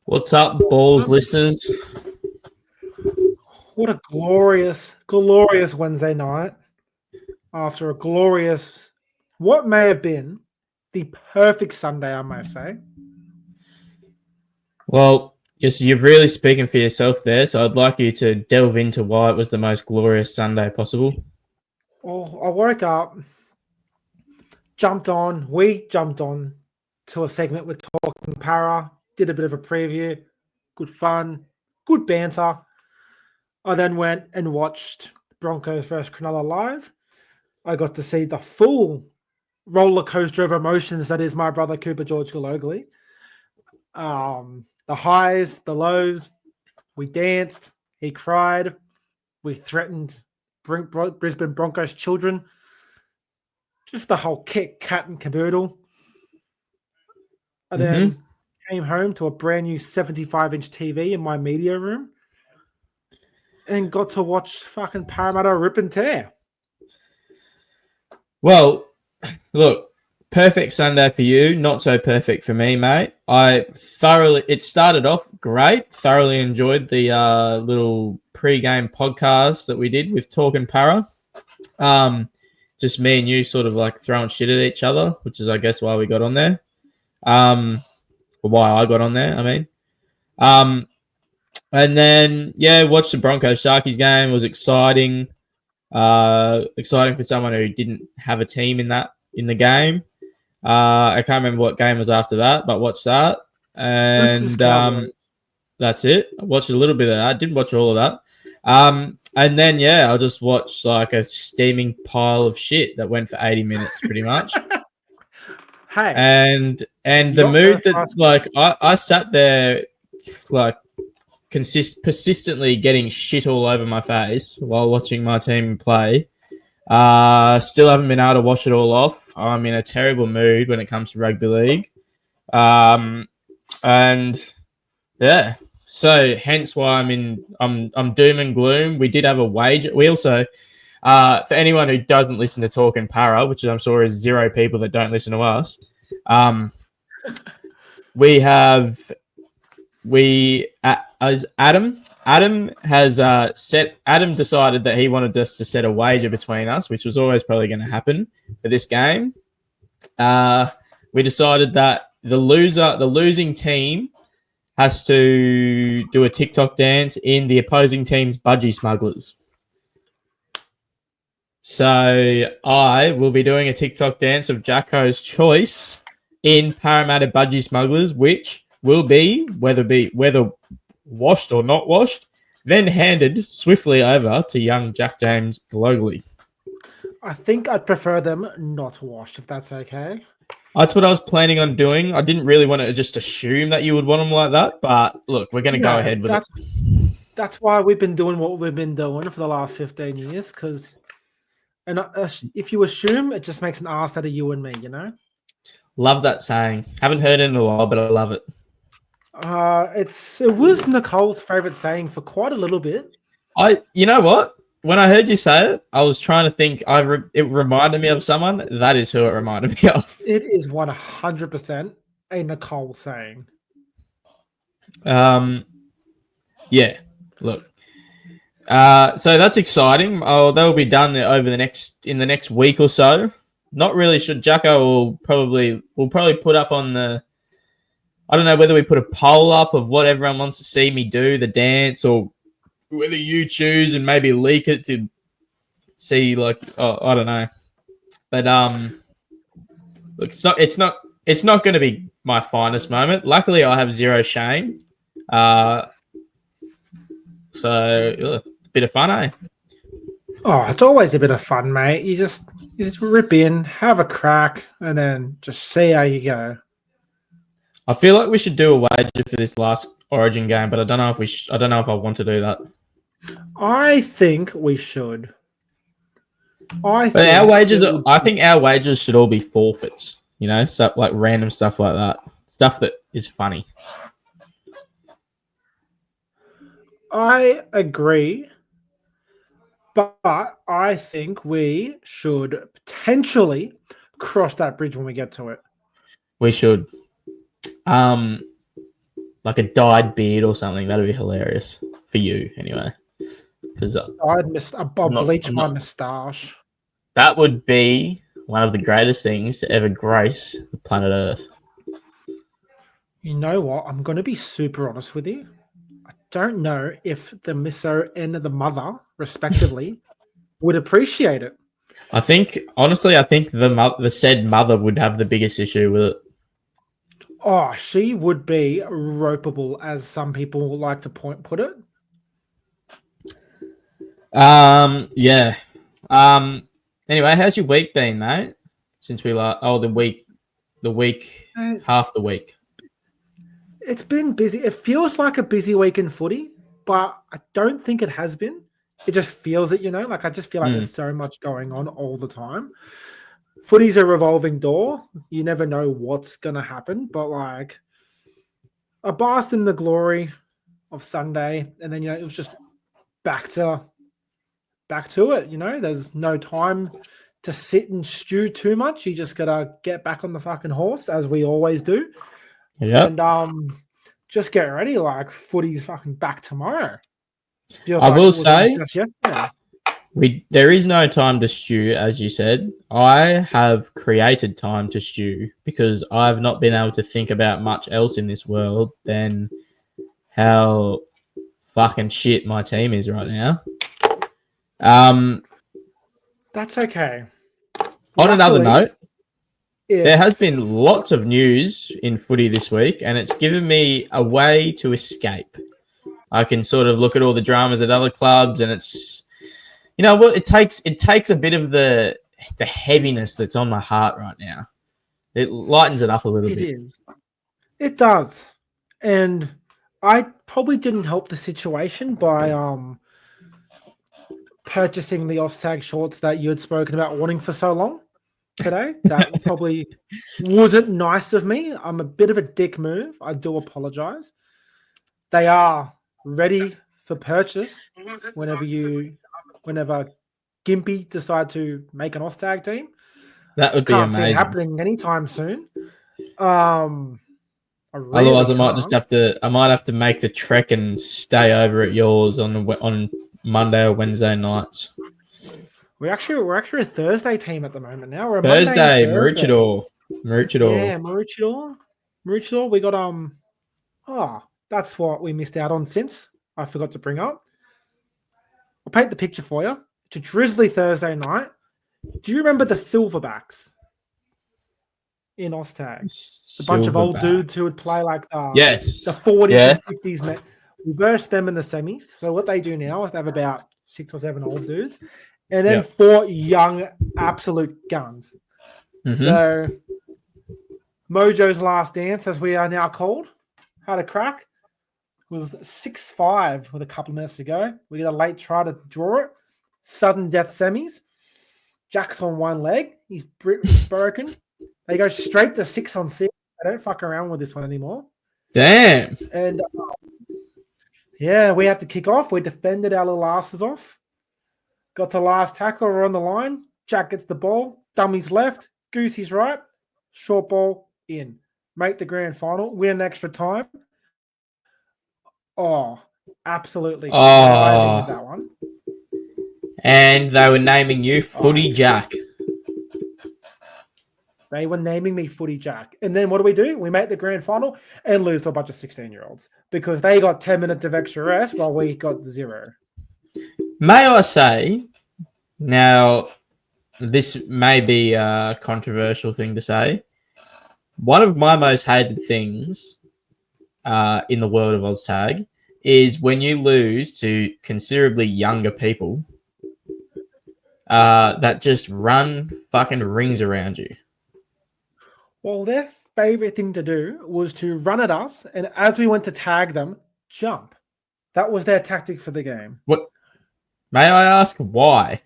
What's up, balls listeners? What a glorious, glorious Wednesday night after a glorious, what may have been the perfect Sunday, I may say. Well, yes, you're really speaking for yourself there, so I'd like you to delve into why it was the most glorious Sunday possible. Well, I woke up, we jumped on to a segment with Talking Para, did a bit of a preview, good fun, good banter. I then went and watched Broncos versus Cronulla live. I got to see the full roller coaster of emotions that is my brother Cooper George Galogly. The highs, the lows. We danced. He cried. We threatened Brisbane Broncos children. Just the whole kit, cat, and caboodle. I then came home to a brand new 75-inch TV in my media room and got to watch fucking Parramatta rip and tear. Well, look, perfect Sunday for you, not so perfect for me, mate. It started off great. Thoroughly enjoyed the little pre-game podcast that we did with Talking Para. Just me and you sort of like throwing shit at each other, which is, I guess, why we got on there. Or why I got on there, I mean. And then, watched the Broncos Sharkies game. It was exciting. Exciting for someone who didn't have a team in the game. I can't remember what game was after that, but watched that. And that's it. I watched a little bit of that. Didn't watch all of that. And then, I just watched like a steaming pile of shit that went for 80 minutes pretty much. Hey. And the mood that, like, I sat there, like, persistently getting shit all over my face while watching my team play. Still haven't been able to wash it all off. I'm in a terrible mood when it comes to rugby league. So hence why I'm doom and gloom. We did have a wager. We also, for anyone who doesn't listen to Talking Para, which I'm sure is zero people that don't listen to us, Adam decided that he wanted us to set a wager between us, which was always probably going to happen for this game. We decided that the losing team has to do a TikTok dance in the opposing team's Budgy Smugglers. So I will be doing a TikTok dance of Jacko's choice in Parramatta Budgy Smugglers, which will be whether washed or not washed, then handed swiftly over to young Jack James globally. I think I'd prefer them not washed, if that's okay. That's what I was planning on doing. I didn't really want to just assume that you would want them like that, but look, we're going to go ahead with it. That's why we've been doing what we've been doing for the last 15 years, because if you assume, it just makes an ass out of you and me, you know? Love that saying. Haven't heard it in a while, but I love it. It was Nicole's favorite saying for quite a little bit. You know what? When I heard you say it, I was trying to think. It reminded me of someone. That is who it reminded me of. It is 100% a Nicole saying. Look. So that's exciting. They'll be done in the next week or so. Not really sure. Jacko will probably put up on the. I don't know whether we put a poll up of what everyone wants to see me do, the dance, or whether you choose and maybe leak it to see, like, I don't know. But look, it's not going to be my finest moment. Luckily, I have zero shame. So a bit of fun, eh? Oh, it's always a bit of fun, mate. You just rip in, have a crack, and then just see how you go. I feel like we should do a wager for this last Origin game, but I don't know if I don't know if I want to do that. I think we should. I think our wagers should all be forfeits. You know, stuff like random stuff like that, stuff that is funny. I agree, but I think we should potentially cross that bridge when we get to it. We should. Like like a dyed beard or something. That'd be hilarious for you, anyway. Because I'll bleach my moustache. that would be one of the greatest things to ever grace the planet Earth. You know what? I'm going to be super honest with you. I don't know if the misso and the mother, respectively, would appreciate it. I think the said mother would have the biggest issue with it. Oh, she would be ropeable, as some people like to put it. Yeah. Anyway, how's your week been, mate? Since we the week, half the week. It's been busy. It feels like a busy week in footy, but I don't think it has been. It just feels it, like I just feel like there's so much going on all the time. Footy's a revolving door. You never know what's gonna happen, but like I basked in the glory of Sunday, and then it was just back to it. There's no time to sit and stew too much. You just gotta get back on the fucking horse, as we always do. Yeah. And just get ready. Like footy's fucking back tomorrow. I will say, there is no time to stew, as you said. I have created time to stew because I've not been able to think about much else in this world than how fucking shit my team is right now. That's okay. On another note, there has been lots of news in footy this week, and it's given me a way to escape. I can sort of look at all the dramas at other clubs, and it's, it takes a bit of the heaviness that's on my heart right now. It lightens it up a little bit. It is. It does. And I probably didn't help the situation by purchasing the Ostag shorts that you had spoken about wanting for so long today. That probably wasn't nice of me. I'm a bit of a dick move. I do apologize. They are ready for purchase whenever Gimpy decide to make an Ostag team. That would be amazing. Can't see it happening anytime soon. Otherwise, I might have to make the trek and stay over at yours on Monday or Wednesday nights. We're actually a Thursday team at the moment now. We're a Thursday, Maroochydore. Yeah, Maroochydore. We got that's what we missed out on since I forgot to bring up. I'll paint the picture for you. It's a drizzly Thursday night. Do you remember the Silverbacks in Ostag? A bunch of old dudes who would play like the 40s and 50s. Man. We versed them in the semis. So what they do now is they have about 6 or 7 old dudes and then 4 young absolute guns. Mm-hmm. So Mojo's last dance, as we are now called, had a crack. It was 6-5 with a couple of minutes to go. We got a late try to draw it. Sudden death semis. Jack's on one leg. He's broken. They go straight to 6-on-6. They don't fuck around with this one anymore. Damn. And we had to kick off. We defended our little asses off. Got to last tackle. We're on the line. Jack gets the ball. Dummy's left. Goosey's right. Short ball in. Make the grand final. Win extra time. Oh, absolutely. Oh. With that one. And they were naming you Footy Jack. They were naming me Footy Jack. And then what do? We make the grand final and lose to a bunch of 16-year-olds because they got 10 minutes of extra rest while we got 0. May I say, now, this may be a controversial thing to say. One of my most hated things in the world of Oztag is when you lose to considerably younger people that just run fucking rings around you. Well, their favorite thing to do was to run at us, and as we went to tag them, jump. That was their tactic for the game. What? May I ask why?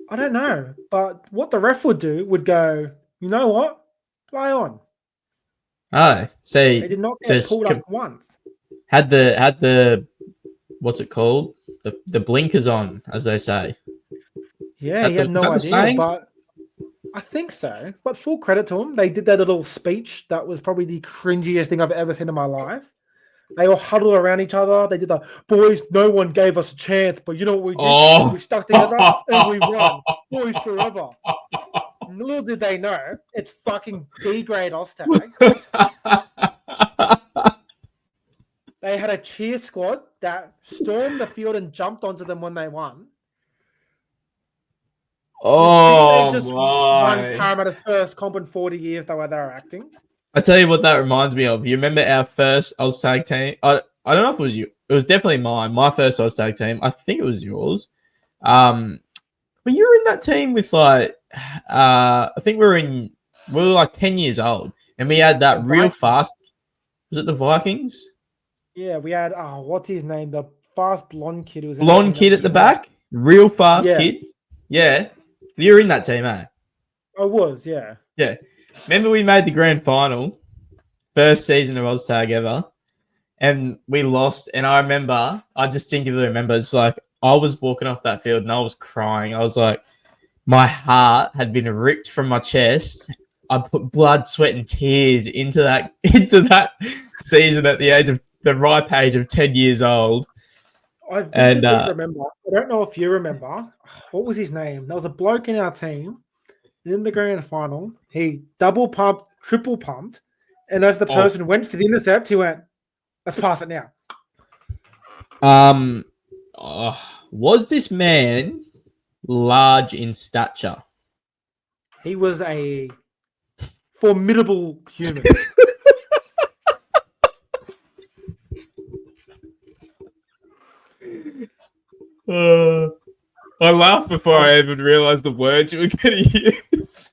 I don't know, but what the ref would do would go, you know what? Play on. Oh, see, they did not get pulled up once. Had the what's it called? The blinkers on, as they say. Yeah, he had no idea, but I think but full credit to them. They did that little speech that was probably the cringiest thing I've ever seen in my life. They all huddled around each other. They did the boys. No one gave us a chance, but you know what we did? Oh. We stuck together and we won. Boys forever. Little did they know, it's fucking D-grade Oztag. They had a cheer squad that stormed the field and jumped onto them when they won. Oh, they just my. won Parramatta's first comp in 40 years, the way they were acting. I tell you what that reminds me of. You remember our first Oztag team? I don't know if it was you. It was definitely mine. My first Oztag team. I think it was yours. But you were in that team with like, I think we were like 10 years old, and we had that real fast. Was it the Vikings? Yeah, we had what's his name? The fast blonde kid who was blonde kid at the back, real fast kid. Yeah, you were in that team, eh? I was, yeah. Yeah. Remember we made the grand final, first season of Oztag ever, and we lost. And I distinctively remember, it's like I was walking off that field and I was crying. I was like, my heart had been ripped from my chest. I put blood, sweat, and tears into that season at the ripe age of 10 years old. I remember. I don't know if you remember. What was his name? There was a bloke in our team. In the grand final, he double pumped, triple pumped, and as the person went for the intercept, he went, "Let's pass it now." Was this man large in stature? He was a formidable human. I laughed before I even realized the words you were going to use.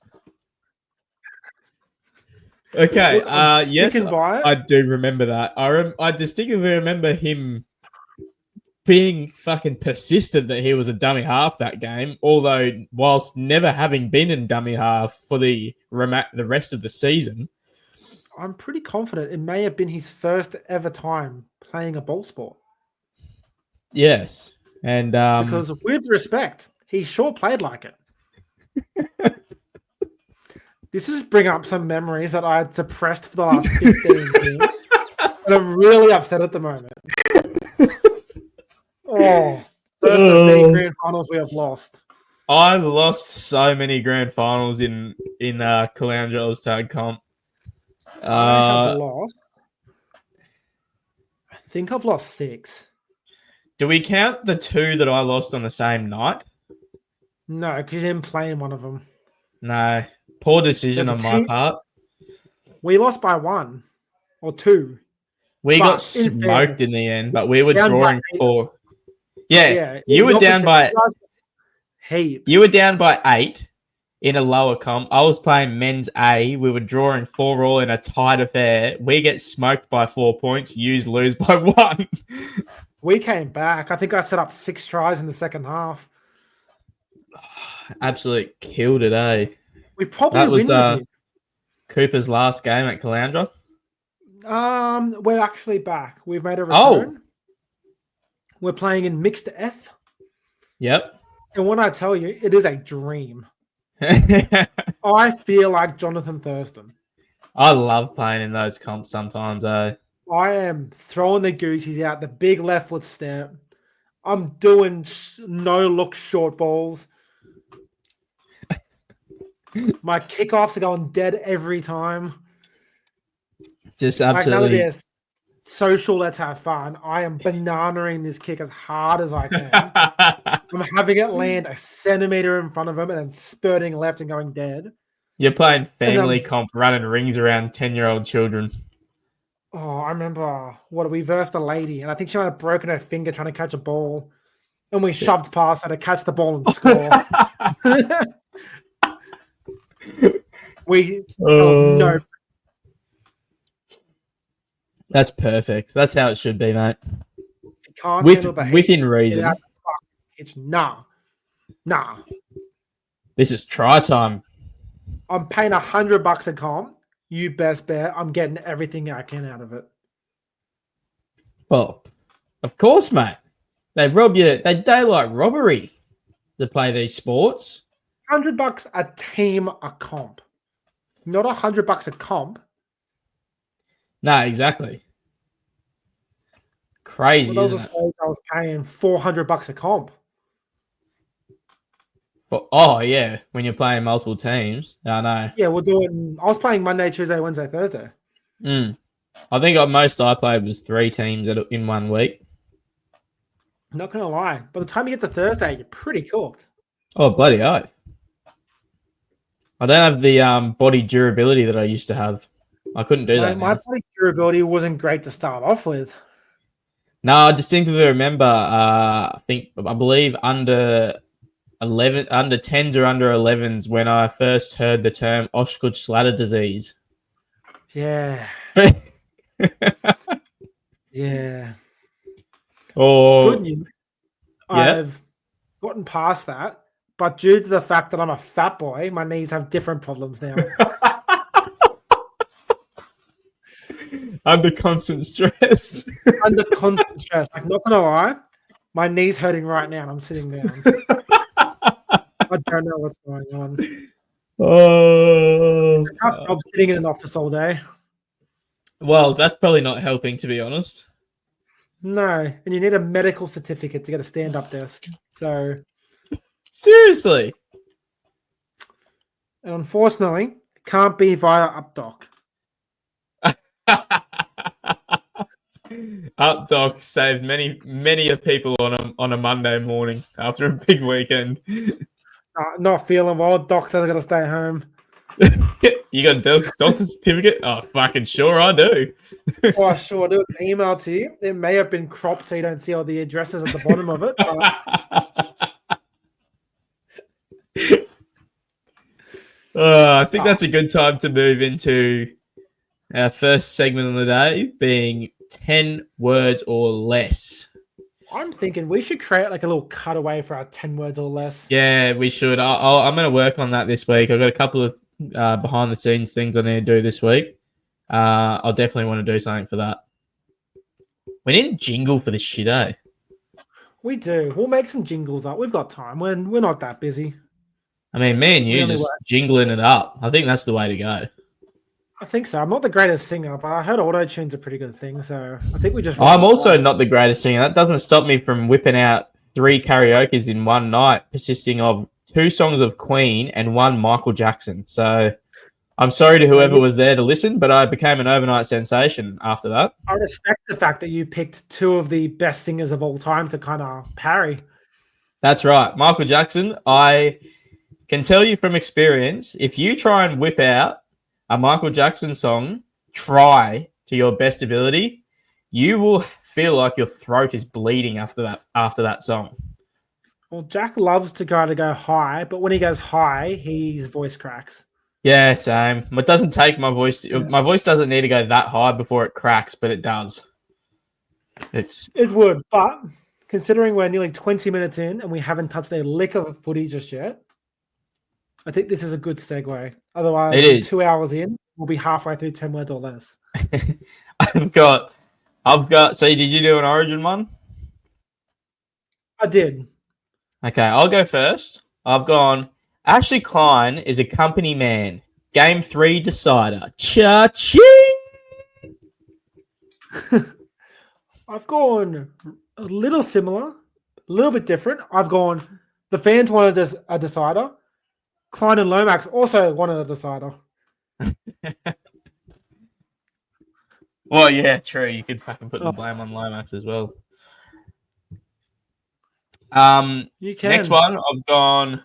Okay, Look, yes, I do remember that. I distinctly remember him being fucking persistent that he was a dummy half that game, although whilst never having been in dummy half for the rest of the season. I'm pretty confident it may have been his first ever time playing a ball sport. Yes. And because with respect, he sure played like it. This is bring up some memories that I had suppressed for the last 15 years. And I'm really upset at the moment. First of many grand finals we have lost. I lost so many grand finals in Caloundra Oztag comp. I think I've lost 6. Do we count the 2 that I lost on the same night? No, because you didn't play in one of them. No. Poor decision on my part. We lost by 1 or 2. We got smoked in the end, but we were drawing 4. Yeah, you were down by heaps. You were down by 8 in a lower comp. I was playing men's A. We were drawing 4-all in a tight affair. We get smoked by 4 points. You lose by 1. We came back. I think I set up 6 tries in the second half. Absolutely killed it, eh? We probably that was Cooper's last game at Caloundra. We're actually back. We've made a return. We're playing in mixed F. Yep. And when I tell you, it is a dream. I feel like Jonathan Thurston. I love playing in those comps sometimes, eh? I am throwing the goosies out, the big left foot step. I'm doing no-look short balls. My kickoffs are going dead every time. Just absolutely. Like, social, let's have fun. I am bananaing this kick as hard as I can. I'm having it land a centimeter in front of him and then spurting left and going dead. You're playing family comp, running rings around 10-year-old children. Oh, I remember we versed a lady, and I think she might have broken her finger trying to catch a ball, and we shoved past her to catch the ball and score. No. That's perfect. That's how it should be, mate. Can't within reason. Nah. This is try time. I'm paying $100 a comp. You best bet I'm getting everything I can out of it. Well, of course, mate. They rob you. They daylight robbery to play these sports. $100 a team a comp, not $100 a comp. No, exactly. Crazy, When I was a isn't it? stage, I was paying $400 a comp. Oh yeah, when you're playing multiple teams, I know. Yeah, we're doing. I was playing Monday, Tuesday, Wednesday, Thursday. I think most I played was 3 teams in 1 week. Not gonna lie, by the time you get to Thursday, you're pretty cooked. Oh bloody oath! I don't have the body durability that I used to have. I couldn't do that My now. body durability wasn't great to start off with. No, I distinctly remember. I believe under 10s or under 11s when I first heard the term Osgood-Schlatter disease. Yeah, yeah. Or Good news. yeah. I've gotten past that, but due to the fact that I'm a fat boy, my knees have different problems now. Under constant stress. Under constant stress. Like, not gonna lie, my knee's hurting right now and I'm sitting down. I don't know what's going on. Oh. Tough job sitting in an office all day. Well, that's probably not helping, to be honest. No, and you need a medical certificate to get a stand-up desk. So, Seriously. and unfortunately, it can't be via UpDoc. UpDoc saved many of people on a Monday morning after a big weekend. Not feeling well. Doc says I gotta stay home. You got a doctor's certificate? Oh, fucking sure I do. Oh, I sure do. It's an email to you. It may have been cropped so you don't see all the addresses at the bottom of it. I think that's a good time to move into our first segment of the day, being 10 words or less. I'm thinking we should create like a little cutaway for our 10 words or less. Yeah, we should. I'm going to work on that this week. I've got a couple of behind the scenes things I need to do this week. I'll definitely want to do something for that. We need a jingle for this shit, eh? We do. We'll make some jingles up. We've got time. We're not that busy. I mean, me and you just jingling it up. I think that's the way to go. I think so. I'm not the greatest singer, but I heard auto-tune's a pretty good thing. So I think we just... I'm also not the greatest singer. That doesn't stop me from whipping out 3 karaokes in one night, consisting of 2 songs of Queen and 1 Michael Jackson. So I'm sorry to whoever was there to listen, but I became an overnight sensation after that. I respect the fact that you picked 2 of the best singers of all time to kind of parry. That's right. Michael Jackson, I can tell you from experience, if you try and whip out a Michael Jackson song, try to your best ability, you will feel like your throat is bleeding after that song. Well, Jack loves to go high, but when he goes high, his voice cracks. Yeah, same. It doesn't take my voice. My voice doesn't need to go that high before it cracks, but it does. It would, but considering we're nearly 20 minutes in and we haven't touched a lick of footy just yet, I think this is a good segue. Otherwise, it is. 2 hours in, we'll be halfway through 10 words or less. I've got. So, did you do an Origin one? I did. Okay, I'll go first. I've gone. Ashley Klein is a company man. Game 3 decider. Cha-ching! I've gone a little similar, a little bit different. I've gone. The fans wanted a decider. Klein and Lomax also wanted a decider. Well, yeah, true. You could fucking put the blame on Lomax as well. You can. Next one, I've gone.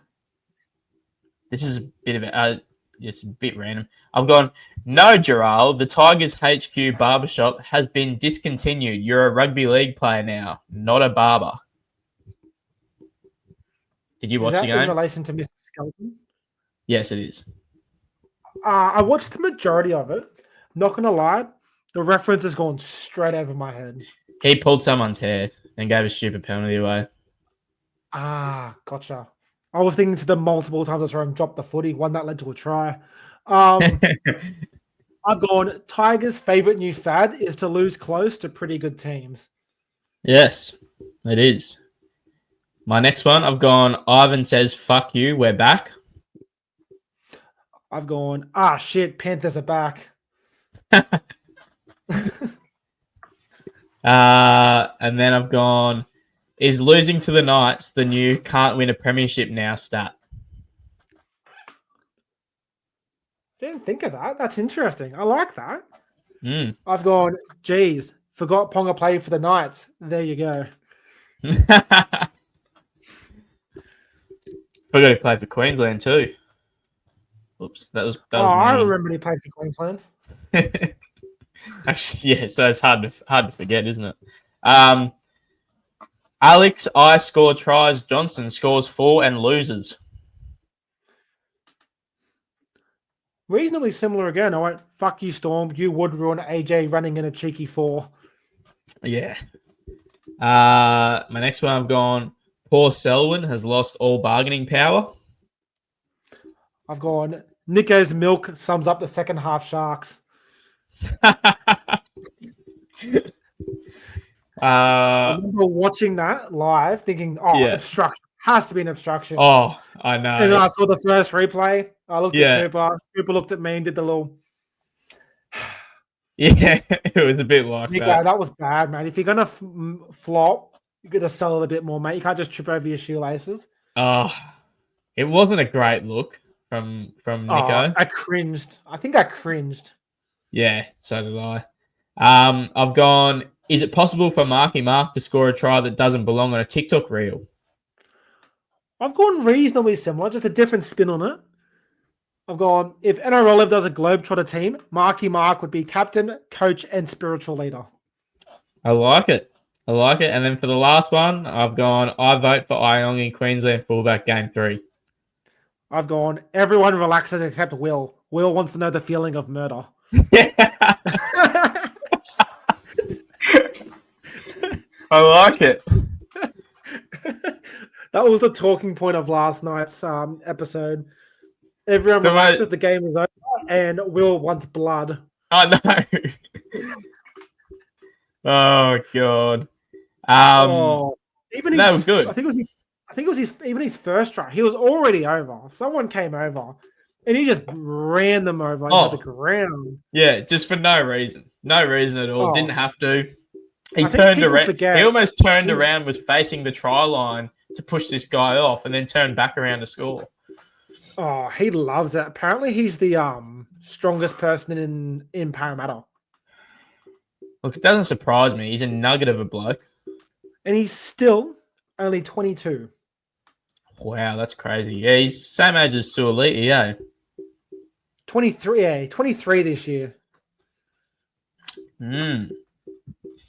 This is a bit of it's a bit random. I've gone. No, Gerald, the Tigers HQ barbershop has been discontinued. You're a rugby league player now, not a barber. Did you watch the game? In relation to Mr. Skeleton? Yes, it is. I watched the majority of it. Not gonna lie, the reference has gone straight over my head. He pulled someone's hair and gave a stupid penalty away. Ah, gotcha. I was thinking to them multiple times I saw him drop the footy, one that led to a try. I've gone, Tigers' favourite new fad is to lose close to pretty good teams. Yes, it is. My next one, I've gone, Ivan says, fuck you, we're back. I've gone, shit, Panthers are back. And then I've gone, is losing to the Knights the new can't win a premiership now stat? Didn't think of that. That's interesting. I like that. Mm. I've gone, geez, forgot Ponga played for the Knights. There you go. Forgot he played for Queensland too. Oops, that was I me. remember he played for Queensland. Actually, yeah, so it's hard to forget, isn't it? Alex, I score tries. Johnson scores 4 and loses. Reasonably similar again. I went, fuck you, Storm. You would ruin AJ running in a cheeky 4. Yeah. My next one I've gone, poor Selwyn has lost all bargaining power. I've gone, Nico's milk sums up the second half Sharks. I remember watching that live thinking, obstruction. Has to be an obstruction. Oh, I know. And then I saw the first replay. I looked at Cooper. Cooper looked at me and did the little... Yeah, it was a bit like Nico, that. that was bad, man. If you're going to flop, you got to sell it a bit more, mate. You can't just trip over your shoelaces. Oh, it wasn't a great look from Nico. I cringed. I think I cringed. Yeah, so did I. I've gone, is it possible for Marky Mark to score a try that doesn't belong on a TikTok reel? I've gone reasonably similar, just a different spin on it. I've gone, if NRL does a Globetrotter team, Marky Mark would be captain, coach, and spiritual leader. I like it. And then for the last one, I've gone, I vote for Iong in Queensland fullback game 3. I've gone, everyone relaxes except Will. Will wants to know the feeling of murder. I like it. That was the talking point of last night's episode. Everyone relaxes, the game is over, and Will wants blood. I know. Oh God. Even that was good. I think it was his first try. He was already over. Someone came over, and he just ran them over into the ground. Yeah, just for no reason. No reason at all. Didn't have to. He turned around. He almost turned around, was facing the try line to push this guy off, and then turned back around to score. Oh, he loves it. Apparently, he's the strongest person in Parramatta. Look, it doesn't surprise me. He's a nugget of a bloke. And he's still only 22. Wow, that's crazy. Yeah, he's same age as Suoliti, yeah. 23 this year.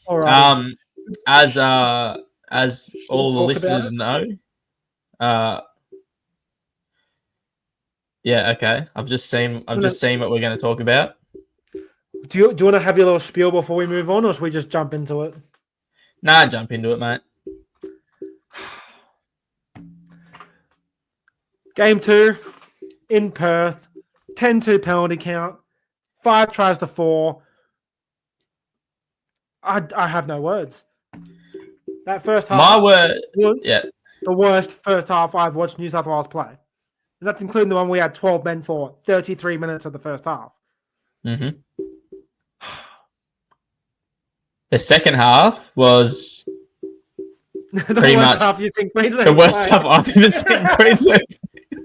All right. As all the listeners know, yeah, okay. I've just seen what we're going to talk about. Do you want to have your little spiel before we move on, or should we just jump into it? Nah, jump into it, mate. Game 2 in Perth, 10-2 penalty count, 5 tries to 4. I have no words. That first half was the worst first half I've watched New South Wales play. And that's including the one we had 12 men for 33 minutes of the first half. Mm-hmm. The second half was pretty much the worst half I've ever seen Queensland.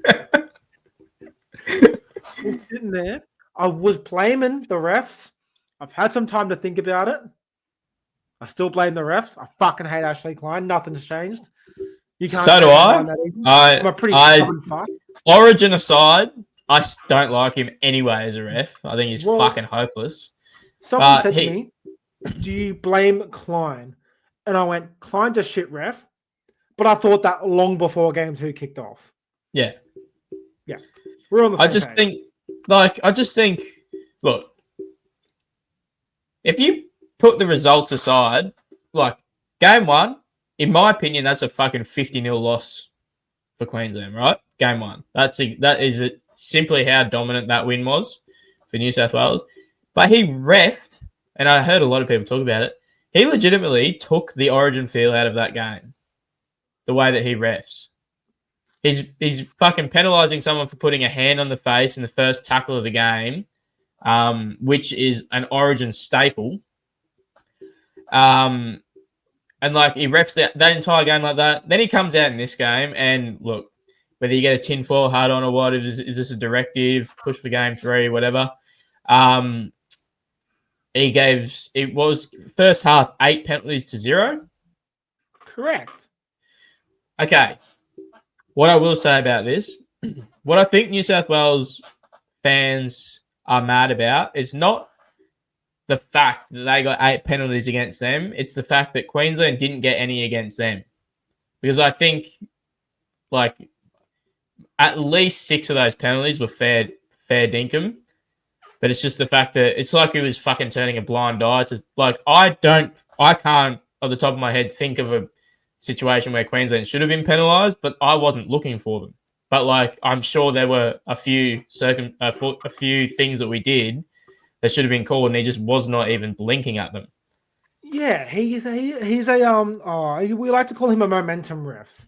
I was sitting there. I was blaming the refs. I've had some time to think about it. I still blame the refs. I fucking hate Ashley Klein. Nothing's changed. You can't. So do I. I'm a pretty stubborn fuck. Origin aside, I don't like him anyway as a ref. I think he's fucking hopeless. Someone said to me, do you blame Klein? And I went, Klein's a shit ref. But I thought that long before game 2 kicked off. Yeah. Yeah. We're on the same page. I just think, look, if you put the results aside, like game 1, in my opinion, that's a fucking 50-0 loss for Queensland, right? Game 1. That is simply how dominant that win was for New South Wales. But he refed, and I heard a lot of people talk about it, he legitimately took the origin feel out of that game. The way that he refs. He's fucking penalising someone for putting a hand on the face in the first tackle of the game, which is an origin staple. And like he refs that entire game like that. Then he comes out in this game and look, whether you get a tinfoil hat on or what, is this a directive, push for game 3, whatever. It was first half 8 penalties to 0. Correct. Okay. What I will say about this, what I think New South Wales fans are mad about is not the fact that they got 8 penalties against them. It's the fact that Queensland didn't get any against them. Because I think, like, at least 6 of those penalties were fair dinkum. But it's just the fact that it's like he was fucking turning a blind eye to, like, I can't, off the top of my head, think of a situation where Queensland should have been penalised, but I wasn't looking for them. But, like, I'm sure there were a few things that we did that should have been called, and he just was not even blinking at them. Yeah, he's a we like to call him a momentum ref.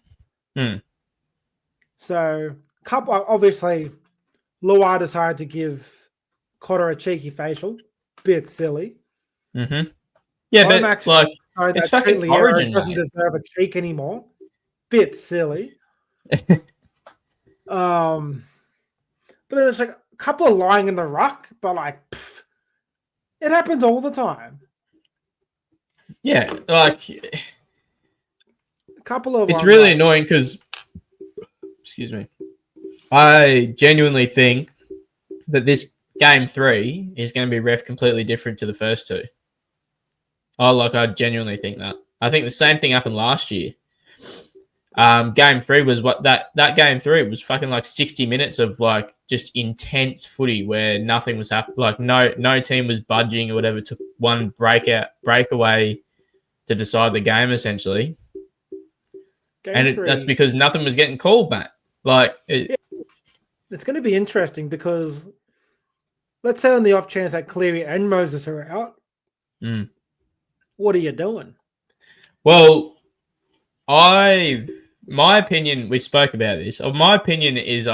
So, obviously, Luai decided to give Cotter a cheeky facial, bit silly. Mm-hmm. Yeah, but like it's fucking Origin. Doesn't deserve a cheek anymore. Bit silly. But there's like a couple of lying in the ruck, but like it happens all the time. Yeah, like a couple of. It's really annoying because, excuse me, I genuinely think that this game 3 is going to be ref completely different to the first 2. I genuinely think that. I think the same thing happened last year. Game 3 was that game 3 was fucking like 60 minutes of like just intense footy where nothing was happening. Like no team was budging or whatever. Took one breakaway to decide the game essentially. That's because nothing was getting called, Matt. It's going to be interesting because let's say on the off chance that Cleary and Moses are out, what are you doing? Well, my opinion, we spoke about this. My opinion is,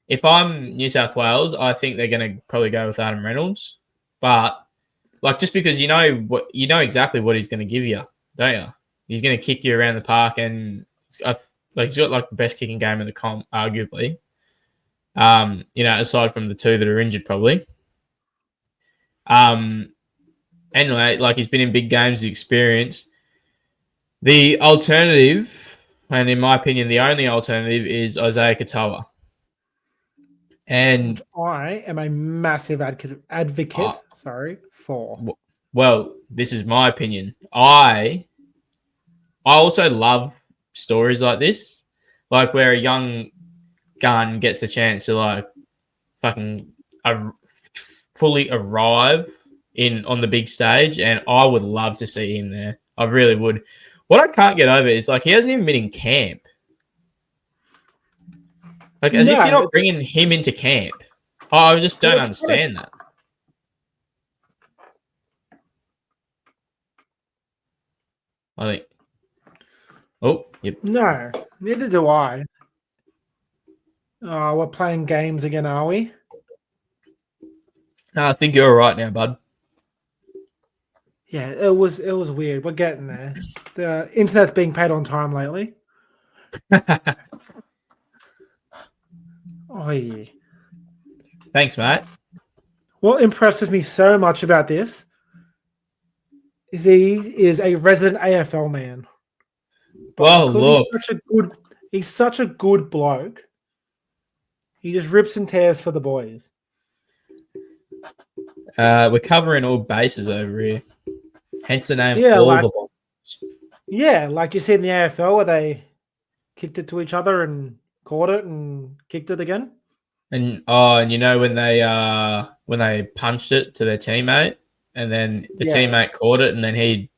if I'm New South Wales, I think they're going to probably go with Adam Reynolds. But like, just because you know exactly what he's going to give you, don't you? He's going to kick you around the park, and he's got like the best kicking game in the comp, arguably. Aside from the 2 that are injured, probably. Anyway, like he's been in big games, the experience. The alternative, and in my opinion, the only alternative is Isaiah Katoa. And I am a massive advocate. For. Well, this is my opinion. I also love stories like this, like where a young gun gets a chance to like fucking fully arrive on the big stage, and I would love to see him there. I really would. What I can't get over is like he hasn't even been in camp. Like as if you're not bringing him into camp. I just don't understand that. I think. Oh, yep. No, neither do I. We're playing games again, are we? No, I think you're all right now, bud. Yeah, it was weird. We're getting there. The internet's being paid on time lately. Oh yeah. Thanks, mate. What impresses me so much about this is he is a resident AFL man. Well, look. He's such a good bloke. He just rips and tears for the boys. We're covering all bases over here. Hence the name. Yeah, like you said in the AFL where they kicked it to each other and caught it and kicked it again. And you know when they punched it to their teammate, and then the teammate caught it, and then he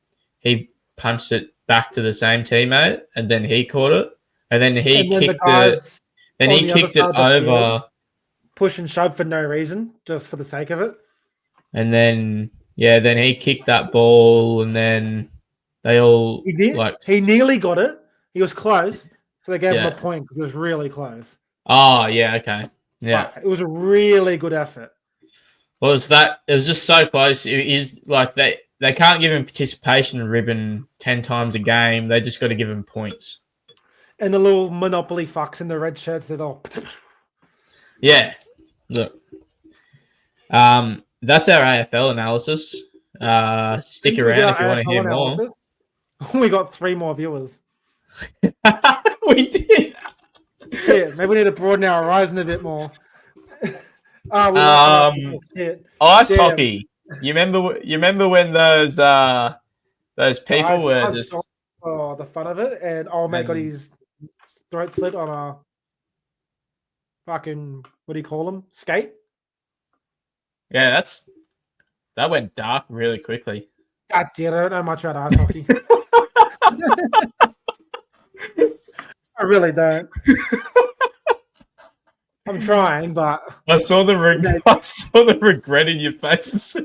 punched it back to the same teammate, and then he caught it, and then he kicked it. Then he kicked it over, push and shove for no reason, just for the sake of it. And then then he kicked that ball, and then they all he nearly got it. He was close, so they gave him a point because it was really close. Oh yeah, okay, yeah. But it was a really good effort. Well, it was just so close. It is like they can't give him participation ribbon 10 times a game. They just got to give him points. And the little Monopoly fucks in the red shirts that all. Yeah. Look. That's our AFL analysis. Stick around if you want to hear more. We got 3 more viewers. We did. Shit, maybe we need to broaden our horizon a bit more. Ice hockey. You remember when those people were just the fun of it, and old mate got his throat slit on a fucking, what do you call them? Skate? Yeah, that went dark really quickly. God damn, I don't know much about ice hockey. I really don't. I'm trying, but I saw the regret in your face.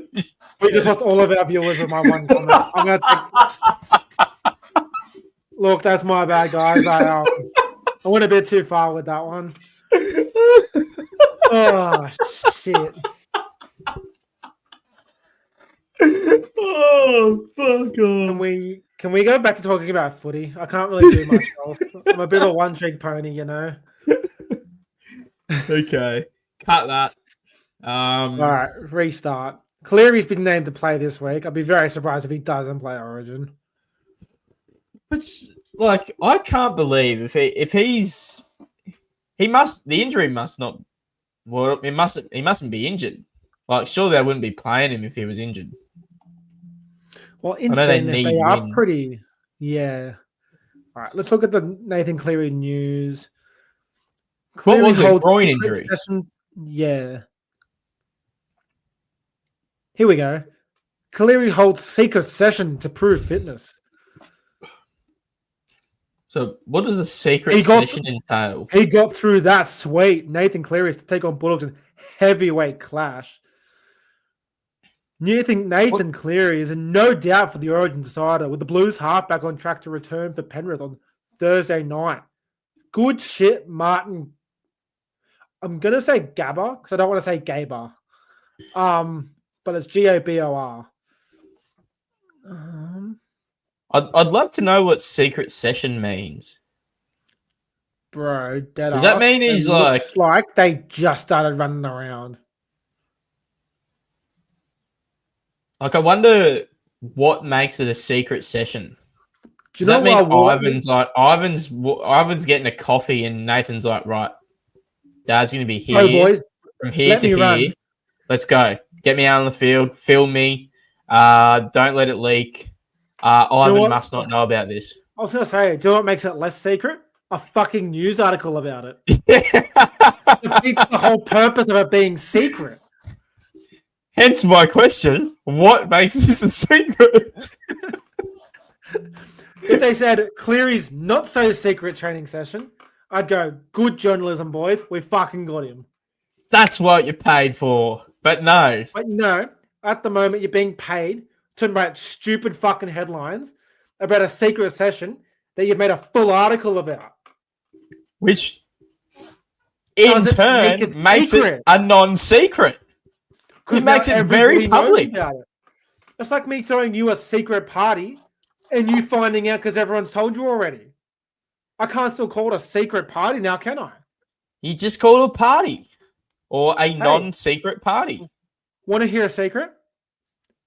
We just lost all of our viewers with my one comment. I'm gonna look. That's my bad, guys. I went a bit too far with that one. Oh shit. Oh fuck off. Can we go back to talking about footy? I can't really do much else. I'm a bit of a one-trick pony, you know. Okay, cut that. All right, restart. Cleary's been named to play this week. I'd be very surprised if he doesn't play Origin. But like, I can't believe the injury must not. Well, he mustn't be injured. Like, surely they wouldn't be playing him if he was injured. Well, in fairness, they are pretty. Yeah. All right, let's look at the Nathan Cleary news. What was it? Groin injury. Yeah. Here we go. Cleary holds secret session to prove fitness. So, what does a secret session entail? He got through that. Sweet. Nathan Cleary is to take on Bulldogs in heavyweight clash. Nathan Cleary is in no doubt for the Origin decider, with the Blues halfback on track to return for Penrith on Thursday night. Good shit, Martin. I'm going to say Gabba, because I don't want to say Gaber. But it's Gobor. I'd love to know what secret session means. Bro, does that mean he's like they just started running around? Like, I wonder what makes it a secret session. Does that mean Ivan's getting a coffee and Nathan's like, right, Dad's going to be here boys, from here to here. Run. Let's go. Get me out on the field. Film me. Don't let it leak. Ivan must not know about this. I was going to say, do you know what makes it less secret? A fucking news article about it. Defeats the whole purpose of it being secret. Hence my question, what makes this a secret? If they said Cleary's not so secret training session, I'd go, good journalism, boys. We fucking got him. That's what you're paid for. But no. But no, at the moment you're being paid to write stupid fucking headlines about a secret session that you've made a full article about. Which, in turn, makes it a non-secret. It makes it very public. It's like me throwing you a secret party and you finding out because everyone's told you already. I can't still call it a secret party now, can I? You just call it a party or a non-secret party. Want to hear a secret?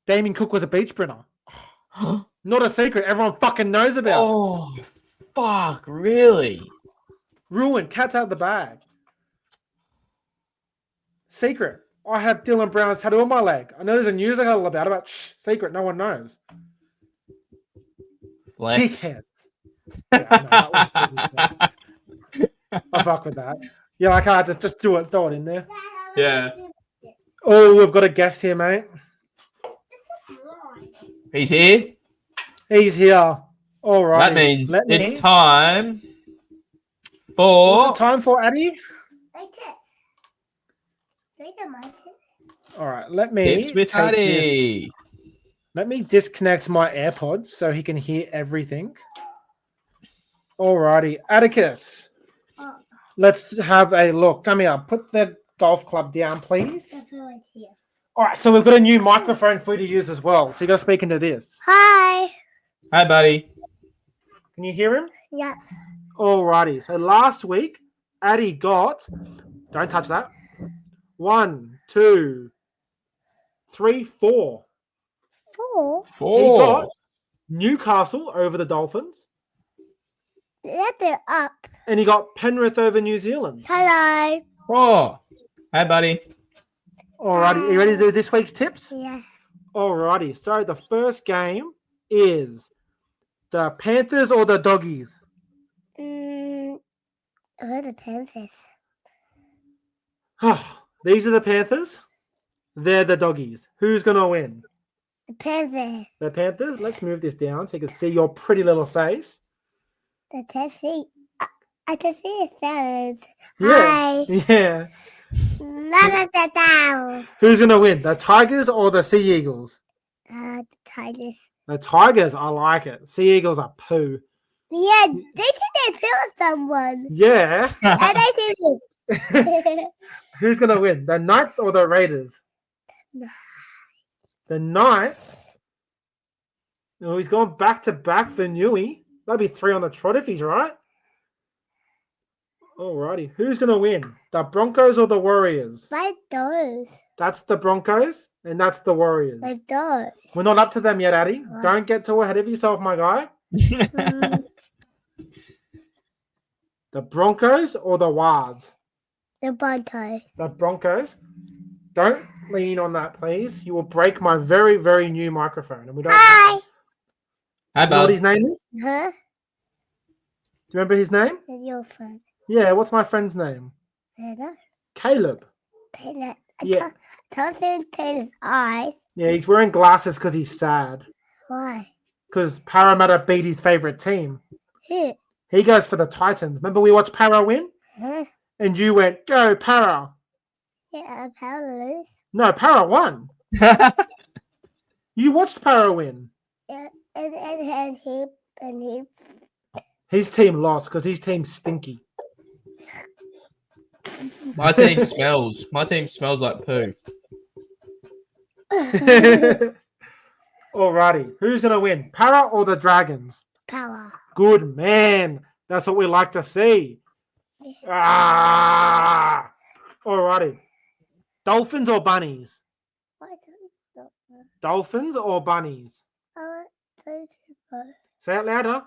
Damien Cook was a beach sprinter. Not a secret. Everyone fucking knows about it. Oh, fuck. Really? Ruined. Cat's out of the bag. Secret. I have Dylan Brown's tattoo on my leg. I know there's a news article about it, but secret. No one knows. Flex. Dickheads. Yeah, I fuck with that. Yeah, I can't just throw it in there. Yeah. Oh, we've got a guest here, mate. He's here? He's here. All right. That means it's time for... What's it time for, Addy? All right, let me Tips with Addy. Let me disconnect my AirPods so he can hear everything. All righty, Atticus. Let's have a look. Come here. Put the golf club down, please. That's right here. All right, so we've got a new microphone for you to use as well. So you got to speak into this. Hi. Hi, buddy. Can you hear him? Yeah. Alrighty. So last week, Addy got. Don't touch that. 1, 2, 3, 4. 4. He 4. got Newcastle over the Dolphins, Let it up. and he got Penrith over New Zealand. Hello. 4. Hi, buddy. Alrighty, are you ready to do this week's tips? Yeah. Alrighty. So the first game is the Panthers or the Doggies. Who are the Panthers? These are the Panthers. They're the Doggies. Who's gonna win? The Panthers. The Panthers. Let's move this down so you can see your pretty little face. The Tessie. I can see the sounds. Yeah. Hi. Yeah. None of the down. Who's gonna win? The Tigers or the Sea Eagles? The Tigers. The Tigers. I like it. Sea Eagles are poo. Yeah, they think they killed someone. Yeah. And I did it. Who's gonna win? The Knights or the Raiders? The Knights. Oh, he's gone back to back for Newey. That'd be 3 on the trot if he's right. Alrighty. Who's gonna win? The Broncos or the Warriors? My doors. That's the Broncos and that's the Warriors. My doors. We're not up to them yet, Addy. What? Don't get too ahead of yourself, my guy. The Broncos or the Wars? The Broncos. The Broncos. Don't lean on that, please. You will break my very, very new microphone. And we don't. Hi. Hi, Do you know what bud. his name is? Huh? Do you remember his name? It's your friend. Yeah, what's my friend's name? Taylor. Caleb. Taylor. Yeah. Can't see Taylor's eyes. Yeah, he's wearing glasses because he's sad. Why? Because Parramatta beat his favorite team. Who? He goes for the Titans. Remember we watched Para win? Huh? And you went, go Para. Yeah, I'm powerless. No, Para won. You watched Para win. Yeah, and he. His team lost because his team's stinky. My team smells. My team smells like poo. Alrighty. Who's going to win? Para or the Dragons? Power. Good man. That's what we like to see. Ah! Alrighty. Dolphins or bunnies? Why don't you Dolphins or bunnies? I want those people. Say it louder.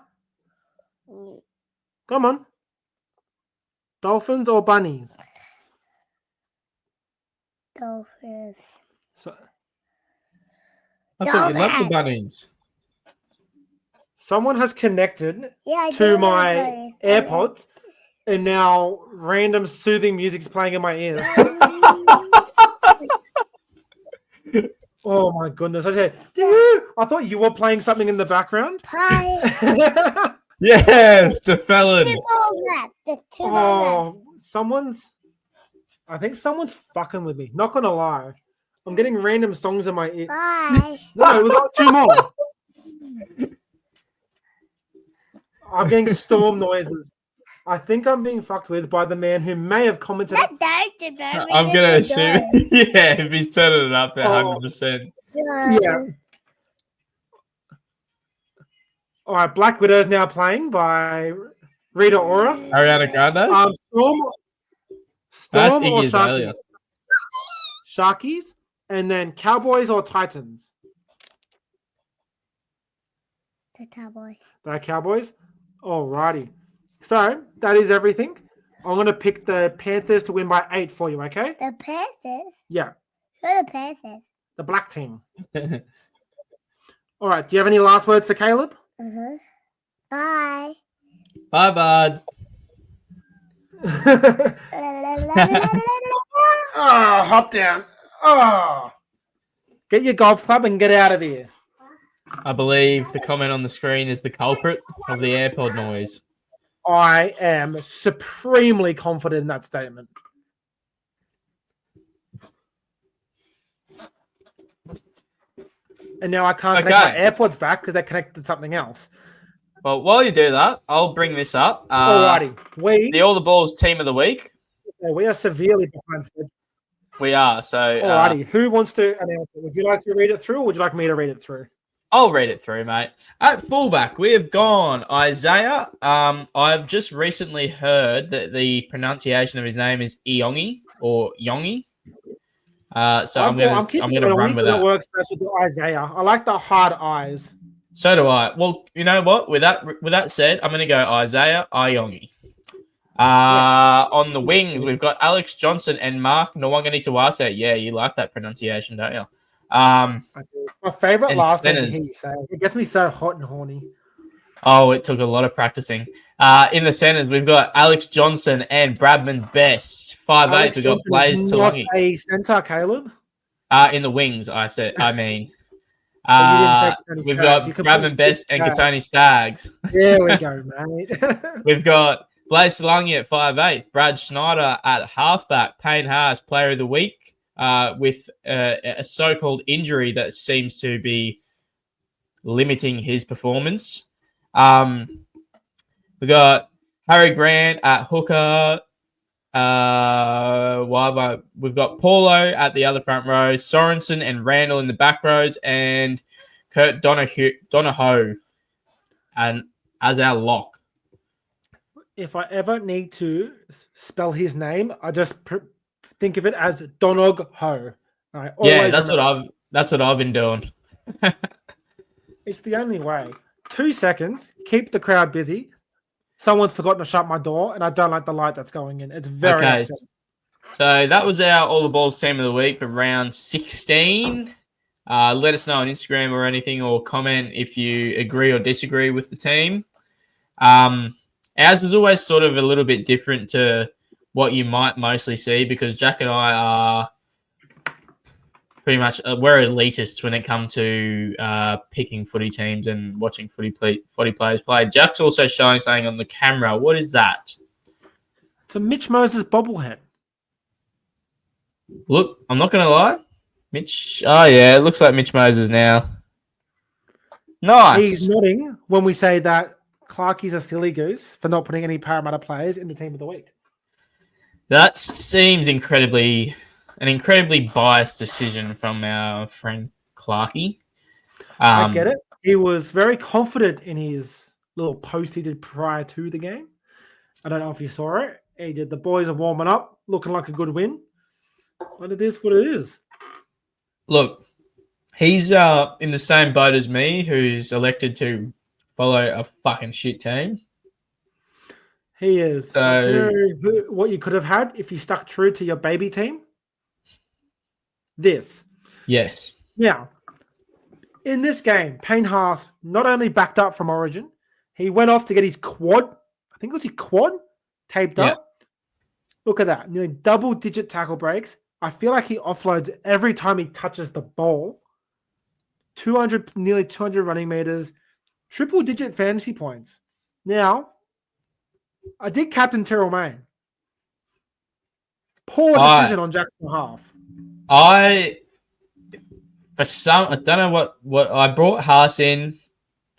Come on. Dolphins or bunnies? Dolphins. So, I thought you loved the Dolphins. bunnies. someone has connected Yeah, I to do my love bunnies. AirPods, and now random soothing music's playing in my ears. Oh my goodness! I thought you were playing something in the background. Pie. Yes, the felon. Two more left. There's two more left. I think someone's fucking with me. Not gonna lie, I'm getting random songs in my ear. Bye. No, we got 2 more. I'm getting storm noises. I think I'm being fucked with by the man who may have commented. That died to I'm gonna assume, yeah, if he's turning it up, 100%. Yeah. All right, Black Widow is now playing by Rita Ora. Ariana Grande. Storm That's or Iggy Azalea. Sharkies, and then Cowboys or Titans. The cowboy. The Cowboys. Alrighty. So that is everything. I'm gonna pick the Panthers to win by 8 for you. Okay? The Panthers. Yeah, Who are the Panthers? the black team. All right. Do you have any last words for Caleb? Bye. Bye, bud. Oh, hop down. Oh. Get your golf club and get out of here. I believe the comment on the screen is the culprit of the AirPod noise. I am supremely confident in that statement. And now I can't connect my AirPods back because they're connected to something else. Well, while you do that, I'll bring this up. Alrighty. The All the Balls team of the week. We are severely behind schedule. We are. So Alrighty, who wants to announce it? Would you like to read it through, or would you like me to read it through? I'll read it through, mate. At fullback, we have gone Isaiah. I've just recently heard that the pronunciation of his name is Iongi or Yongi. So I'm gonna run with that. It works best with the Isaiah. I like the hard eyes. So do I. Well, you know what? With that said, I'm gonna go Isaiah Iongi. On the wings, we've got Alex Johnson and Mark Nwanganituwase. Yeah, you like that pronunciation, don't you? My favorite last name to centers. hear you say. It gets me so hot and horny. Oh, it took a lot of practicing. In the centers, we've got Alex Johnson and Bradman Best. 5'8". We've got Blaze Talongi. A center, Kaleb. In the wings, I mean. We've Staggs. got Bradman Best and Katoni Staggs. There we go, mate. We've got Blaze Talongi at 5'8". Brad Schneider at halfback. Payne Haas, player of the week, with a so-called injury that seems to be limiting his performance. We got Harry Grant at hooker. We've got Paulo at the other front row, Sorensen and Randall in the back rows, and Kurt Donahoe and as our lock. If I ever need to spell his name, I just think of it as Donog Ho. Yeah, that's what I've been doing. It's the only way. 2 seconds, keep the crowd busy. Someone's forgotten to shut my door, and I don't like the light that's going in. It's very upsetting. So that was our All the Balls team of the week for round 16. Let us know on Instagram or anything, or comment if you agree or disagree with the team. Ours is always sort of a little bit different to what you might mostly see, because Jack and I are pretty much we're elitists when it comes to picking footy teams and watching footy players play. Jack's also showing something on the camera. What is that? It's a Mitch Moses bobblehead. Look, I'm not going to lie. Mitch. Oh, yeah, it looks like Mitch Moses now. Nice. He's nodding when we say that Clarkie's a silly goose for not putting any Parramatta players in the team of the week. That seems an incredibly biased decision from our friend Clarkie. I get it. He was very confident in his little post he did prior to the game. I don't know if you saw it. He did. The boys are warming up, looking like a good win. But it is what it is. Look, he's in the same boat as me, who's elected to follow a fucking shit team. He is. So, do you know what you could have had if you stuck true to your baby team? This. Yes. Now, in this game, Payne Haas not only backed up from Origin, he went off to get his quad. I think it was his quad taped up. Look at that. Nearly double-digit tackle breaks. I feel like he offloads every time he touches the ball. Nearly 200 running meters. Triple-digit fantasy points. Now, I did captain Terrell Mayne. Poor decision on Jack's behalf. I don't know what I brought Haas in.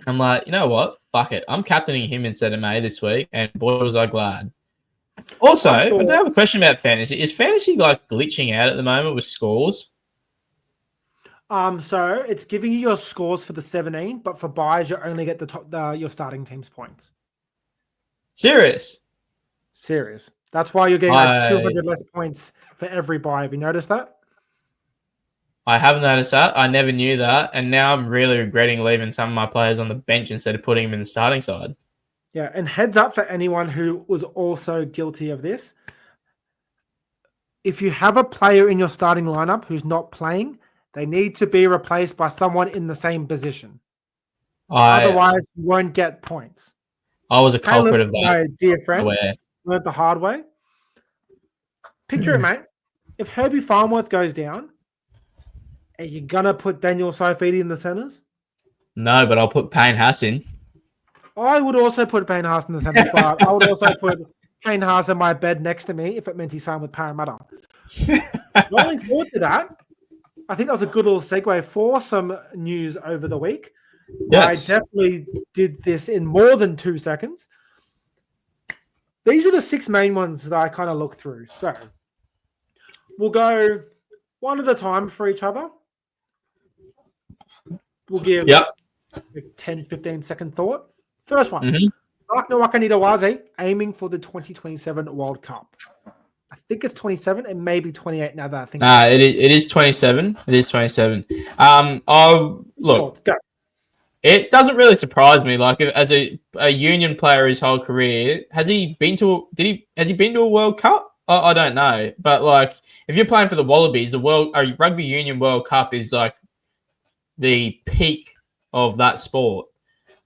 I'm like, you know what? Fuck it. I'm captaining him instead of May this week, and boy was I glad. Also, I do have a question about fantasy. Is fantasy like glitching out at the moment with scores? So it's giving you your scores for the 17, but for buys you only get your starting team's points. Serious. That's why you're getting like 200 less points for every buy. Have you noticed that? I haven't noticed that. I never knew that. And now I'm really regretting leaving some of my players on the bench instead of putting them in the starting side. Yeah, and heads up for anyone who was also guilty of this. If you have a player in your starting lineup who's not playing, they need to be replaced by someone in the same position. Otherwise, you won't get points. I was a culprit of that. My dear friend, learned the hard way. Picture it, mate. If Herbie Farnworth goes down, are you going to put Daniel Saifidi in the centres? No, but I'll put Payne Haas in. I would also put Payne Haas in the centres, but I would also put Payne Haas in my bed next to me if it meant he signed with Parramatta. Looking forward to that. I think that was a good little segue for some news over the week. Yes. I definitely did this in more than 2 seconds. These are the 6 main ones that I kind of looked through. So We'll go one at a time for each other. We'll give Yep. a 10, 15-second thought. First one. Mhm. Mark Nwakanitawaze aiming for the 2027 World Cup. I think it's 27. It may be 28 now that I think. It is 27. It is 27. Look, Go. it doesn't really surprise me. Like, as a Union player his whole career, has he been to a World Cup? I don't know, but like, if you're playing for the Wallabies, the Rugby Union World Cup is like the peak of that sport.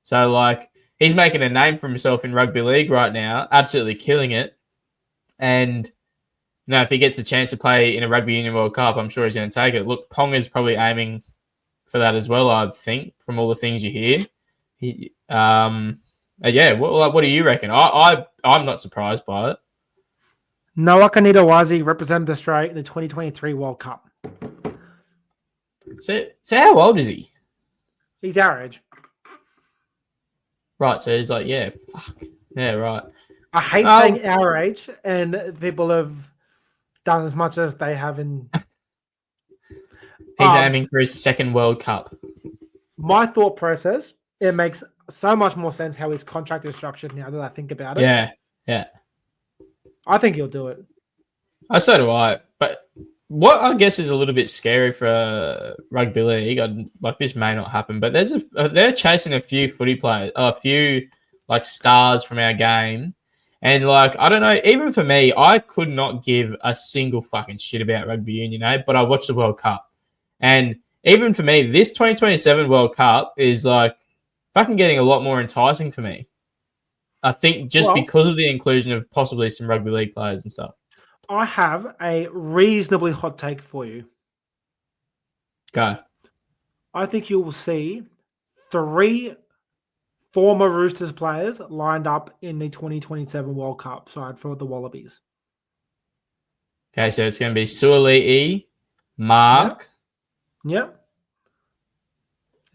So like, he's making a name for himself in rugby league right now, absolutely killing it. And if he gets a chance to play in a Rugby Union World Cup, I'm sure he's going to take it. Look, Ponga's probably aiming for that as well, I think, from all the things you hear. What do you reckon? I'm not surprised by it. Nwakanitawaze represented Australia in the 2023 World Cup. So how old is he? He's our age. Right, so he's like, yeah, fuck. Yeah, right. I hate saying our age, and people have done as much as they have in. He's aiming for his second World Cup. My thought process, it makes so much more sense how his contract is structured now that I think about it. Yeah. I think he'll do it. So do I. But what I guess is a little bit scary for rugby league, like this may not happen, but they're chasing a few footy players, a few like stars from our game. And like, I don't know, even for me, I could not give a single fucking shit about rugby union, but I watched the World Cup. And even for me, this 2027 World Cup is like fucking getting a lot more enticing for me. I think just because of the inclusion of possibly some rugby league players and stuff. I have a reasonably hot take for you. Go. I think you will see 3 former Roosters players lined up in the 2027 World Cup side for the Wallabies. Okay, so it's going to be Suoli'i, Mark. Yep.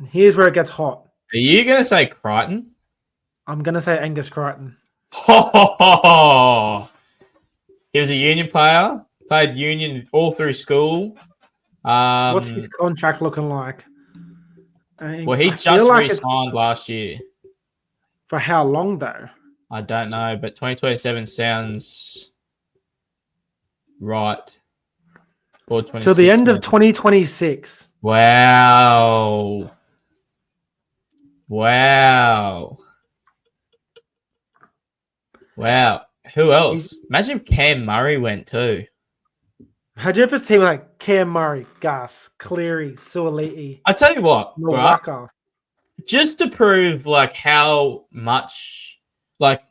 And here's where it gets hot. Are you going to say Crichton? I'm going to say Angus Crichton. He was a Union player, played Union all through school. What's his contract looking like? He just re-signed last year. For how long, though? I don't know, but 2027 sounds right. Or Till the end of 2026. Wow. Who else? Imagine if Cam Murray went too. Imagine if it's team like Cam Murray, Gus, Cleary, Suoli'i. I tell you what, Nwaka. Just to prove like how much like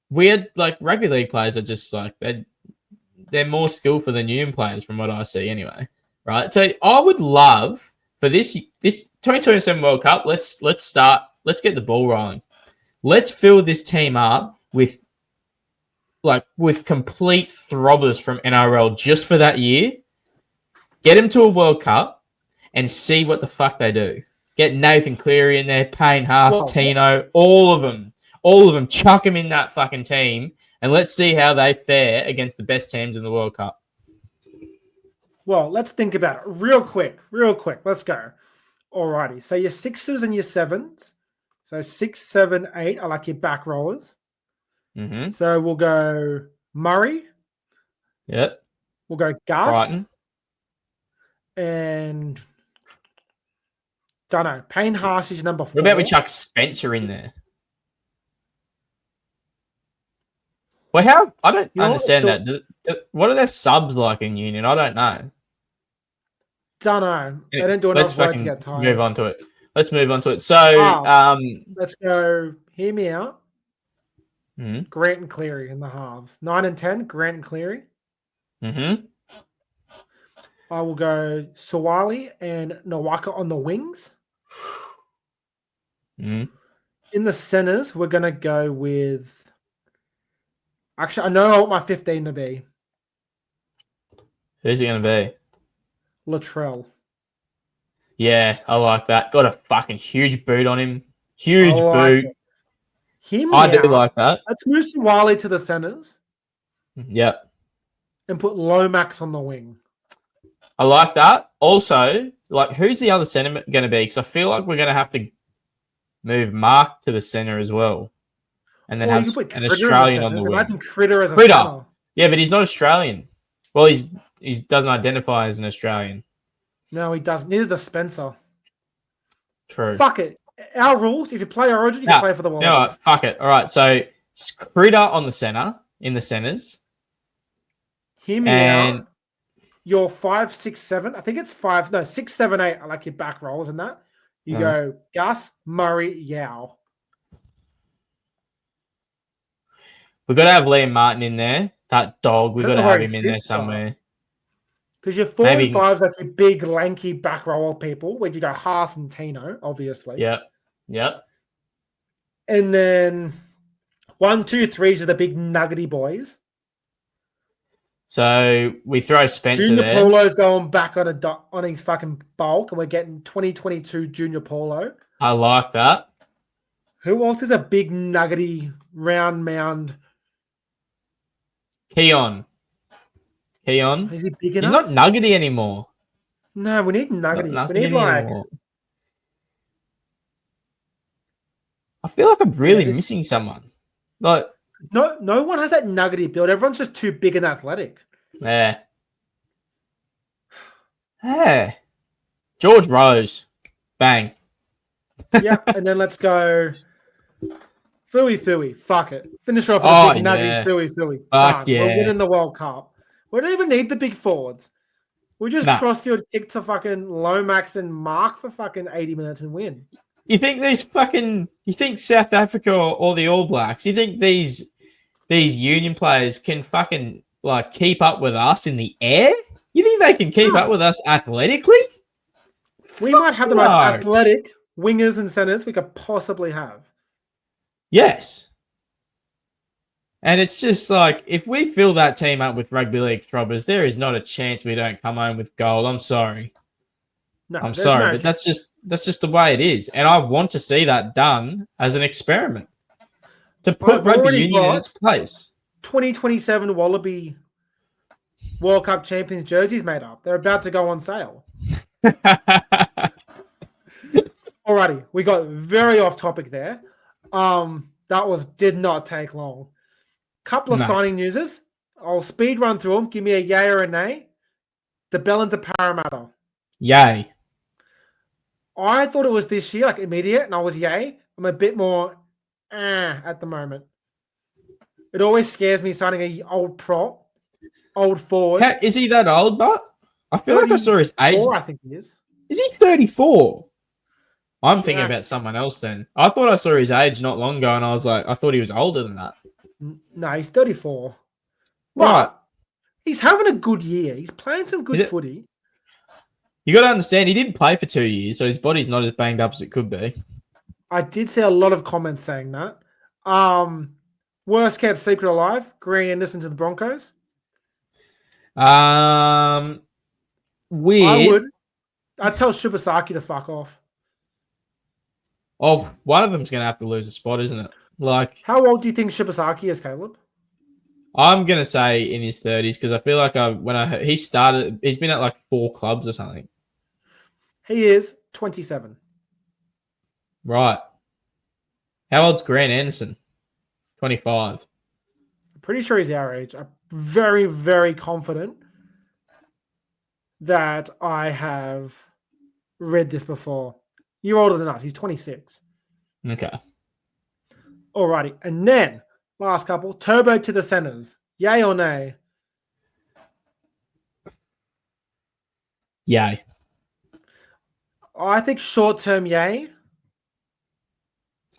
weird like rugby league players are just like they're more skillful than Union players from what I see anyway. Right. So I would love for this 2027 World Cup, let's get the ball rolling. Let's fill this team up with complete throbbers from NRL just for that year. Get them to a World Cup and see what the fuck they do. Get Nathan Cleary in there, Payne Haas, Tino, all of them. Chuck them in that fucking team and let's see how they fare against the best teams in the World Cup. Well, let's think about it real quick. Let's go. Alrighty. So your 6s and your 7s. So 6, 7, 8 are like your back rollers. Mm-hmm. So we'll go Murray. Yep. We'll go Gus. Brighton. And don't know. Payne Haas is number 4. What about we chuck Spencer in there? Well, I don't understand that. What are their subs like in Union? I don't know. Don't know. They don't do enough work to get tired. Let's move on to it. So, let's go. Hear me out. Mm-hmm. Grant and Cleary in the halves. 9 and 10, Grant and Cleary. Mm-hmm. I will go Suwali and Nwaka on the wings. Mm-hmm. In the centers, we're going to go with... Actually, I know I want my 15 to be. Who's it going to be? Latrell. Yeah, I like that. Got a fucking huge boot on him. Huge boot. I do like that. Let's move Suwali to the centers. Yep. and put Lomax on the wing. I like that. Also, like, who's the other centre going to be? Because I feel like we're going to have to move Mark to the centre as well, and then Or you have could put an Critter Australian as a on the center. wing. Imagine Critter as a Critter. center. Yeah, but he's not Australian. Well, he doesn't identify as an Australian. No, he doesn't. Neither does Spencer. True. Fuck it. Our rules, if you play Origin, you can play for the Wallabies. You know what? Fuck it. All right, so Critter on the centre, in the centres. Hear me And out. Your 5, 6, 7. I think it's 5. No, 6, 7, 8. I like your back rolls and that. You go Gus, Murray, Yao. we've got to have Liam Martin in there. That dog, we've got to have him in there somewhere. Because your 4 Maybe- and 5s like your big, lanky back roller people, where you go Haas and Tino, obviously. Yep. And then 1, 2, 3s are the big nuggety boys. So we throw Spencer Junior there. Polo's going back on his fucking bulk, and we're getting 2022 Junior Polo. I like that. Who else is a big nuggety round mound? Keon. Is he big He's enough? not nuggety anymore. No, we need nuggety. Not We need nuggety like anymore. I feel like I'm really it's- missing someone. Like, no one has that nuggety build. Everyone's just too big and athletic. yeah. George Rose. Bang. Yeah, and then let's go Fooey. Fuck it. Finish off with Oh, a big nuggety yeah. Fooey. Fuck Done. yeah. We're winning the World Cup. We don't even need the big forwards. We just Nah. crossfield kick to fucking Lomax and Mark for fucking 80 minutes and win. You think you think South Africa or the All Blacks, you think these union players can fucking like keep up with us in the air? You think they can keep up with us athletically? We might have the most No. athletic wingers and centers we could possibly have. Yes. And it's just like, if we fill that team up with rugby league throbbers, there is not a chance we don't come home with gold. I'm sorry. No, I'm there's sorry, no- but that's just the way it is. And I want to see that done as an experiment. To put I've rugby already union in got- its place. 2027 Wallaby World Cup champions jerseys made up. They're about to go on sale. Alrighty, we got very off topic there. That did not take long. Couple of No. signing newses. I'll speed run through them. Give me a yay or a nay. The Bellin to Parramatta. Yay. I thought it was this year, like immediate, and I was yay. I'm a bit more at the moment. It always scares me signing an old prop, old forward. Is he that old, but I feel like I saw his age. 34, I think he is. Is he 34? I'm thinking Yeah. about someone else then. I thought I saw his age not long ago, and I was like, I thought he was older than that. No, he's 34. Right. But he's having a good year. He's playing some good Is it- footy. You got to understand, he didn't play for 2 years, so his body's not as banged up as it could be. I did see a lot of comments saying that. Worst kept secret alive, Green Anderson to the Broncos. Weird. I'd tell Shibasaki to fuck off. Oh, one of them's going to have to lose a spot, isn't it? Like, How old do you think Shibasaki is, Caleb? I'm going to say in his 30s, because I feel like he started, he's been at like 4 clubs or something. He is 27. Right. How old's Grant Anderson? 25. I'm pretty sure he's our age. I'm very, very confident that I have read this before. You're older than us. He's 26. Okay. Alrighty. And then, last couple, Turbo to the centers. Yay or nay? Yay. I think short-term yay.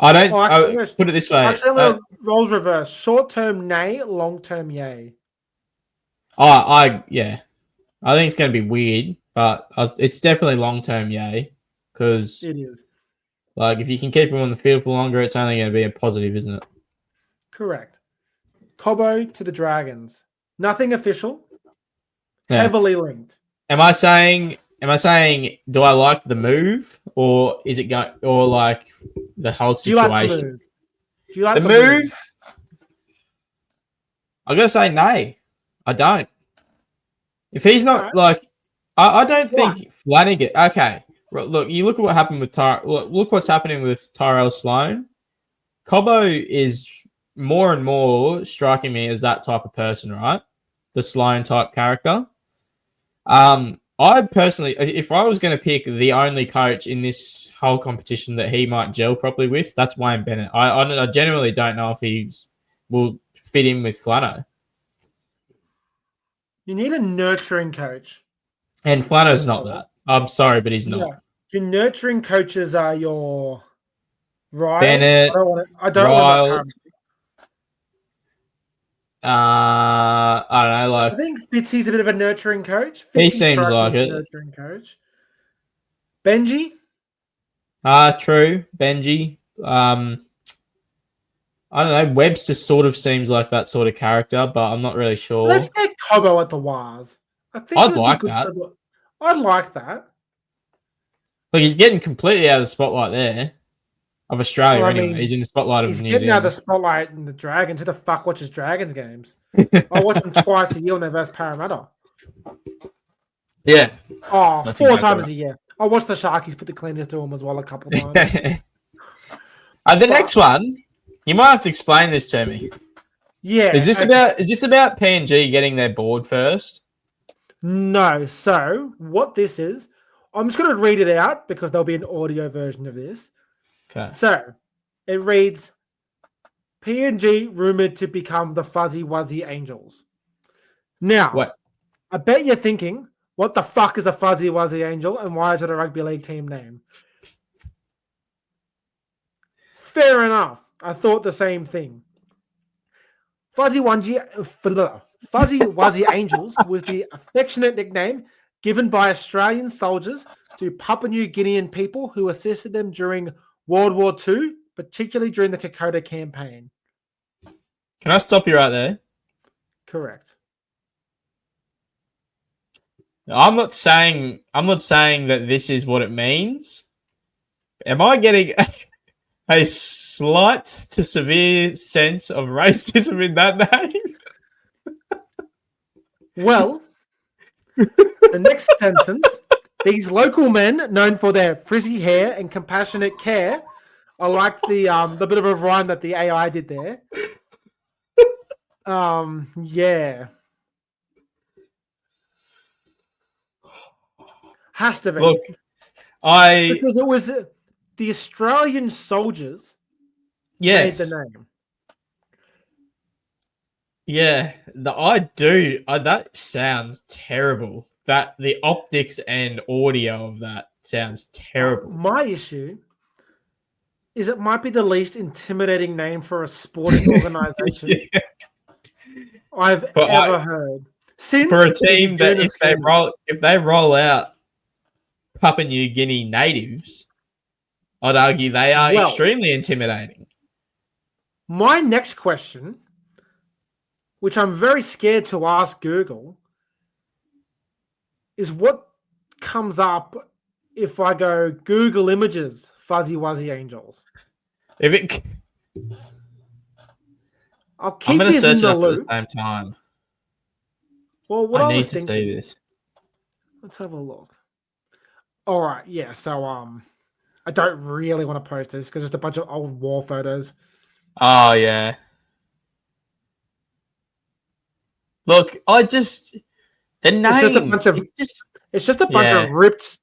I don't actually, put it this way. Actually, I'm going to roles reverse. Short-term nay, long-term yay. Yeah. I think it's going to be weird, but it's definitely long-term yay. Because, It is. like, if you can keep him on the field for longer, it's only going to be a positive, isn't it? Correct. Cobo to the Dragons. Nothing official. Yeah. Heavily linked. Am I saying, do I like the move, or is it going, or like the whole Do you situation? like the move? Do you like The move? I gotta say, nay. I don't. If he's not Alright. like, I don't Why? think Flanagan. Okay, look, you look at what happened with look what's happening with Tyrell Sloan. Cobbo is more and more striking me as that type of person, right? The Sloan type character. I personally, if I was going to pick the only coach in this whole competition that he might gel properly with, that's Wayne Bennett. I genuinely don't know if he will fit in with Flano. You need a nurturing coach. And Flano's not that. I'm sorry, but he's not. Yeah. Your nurturing coaches are your Ryle. Bennett, I don't Ryle. want I don't know. I Like, think Fitzy's a bit of a nurturing coach. he Fitzy seems strikes me like as a it. nurturing coach. Benji. True. Benji. I don't know. Webster sort of seems like that sort of character, but I'm not really sure. Let's get Cobbo at the Wars. I think I'd it would like be good that. I'd like that. Look, he's getting completely out of the spotlight there of Australia. Well, I anyway, mean, he's in the spotlight of He's New getting out of the Zealand. spotlight in the Dragons. Who the fuck watches Dragons games? I watch them twice a year when they versus Parramatta. Yeah. Oh, That's four exactly times right. a year. I watch the Sharkies put the cleaners through them as well a couple times. The next one, you might have to explain this to me. Yeah. Is this about PNG getting their board first? No. So what this is, I'm just going to read it out because there'll be an audio version of this. Okay. So it reads, PNG rumored to become the Fuzzy Wuzzy Angels. Now, What? I bet you're thinking, what the fuck is a Fuzzy Wuzzy Angel and why is it a rugby league team name? Fair enough. I thought the same thing. Fuzzy Wuzzy Angels was the affectionate nickname given by Australian soldiers to Papua New Guinean people who assisted them during World War II, particularly during the Kokoda campaign. Can I stop you right there? Correct. I'm not saying that this is what it means. Am I getting a slight to severe sense of racism in that name? Well, the next sentence, these local men known for their frizzy hair and compassionate care. I like the bit of a rhyme that the AI did there. Yeah. Has to be. Look, because it was the Australian soldiers made the name. Yeah, that sounds terrible. That the optics and audio of that sounds terrible. My issue is it might be the least intimidating name for a sporting organization I've ever heard. Since for a team that if they roll out Papua New Guinea natives, I'd argue they are extremely intimidating. My next question, which I'm very scared to ask Google, is what comes up if I go Google images Fuzzy Wuzzy Angels. I'll keep I'm going to search in the it up loop. at the same time. Well, what I I need was to thinking, see this. Let's have a look. All right, yeah. So I don't really want to post this because it's a bunch of old war photos. Oh yeah. Look, the name. It's just a bunch of ripped.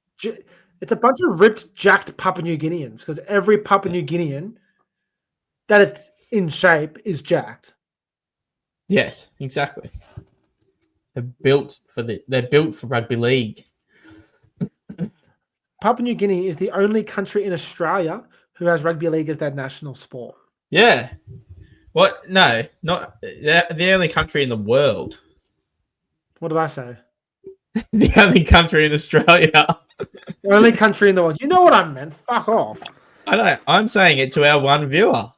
It's a bunch of ripped, jacked Papua New Guineans because every Papua New Guinean that it's in shape is jacked. Yes, exactly. They're built for rugby league. Papua New Guinea is the only country in Australia who has rugby league as their national sport. Yeah. What? No, not the only country in the world. What did I say? The only country in Australia. The only country in the world. You know what I meant. Fuck off. I know. I'm saying it to our one viewer.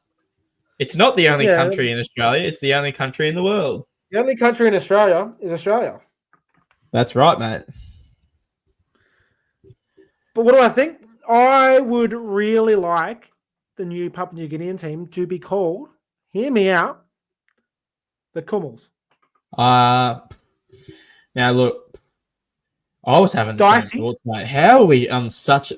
It's not the only country in Australia. It's the only country in the world. The only country in Australia is Australia. That's right, mate. But what do I think? I would really like the new Papua New Guinean team to be called, hear me out, the Kummels. Now look, I was having It's the same dicey. thoughts, mate. How are we on such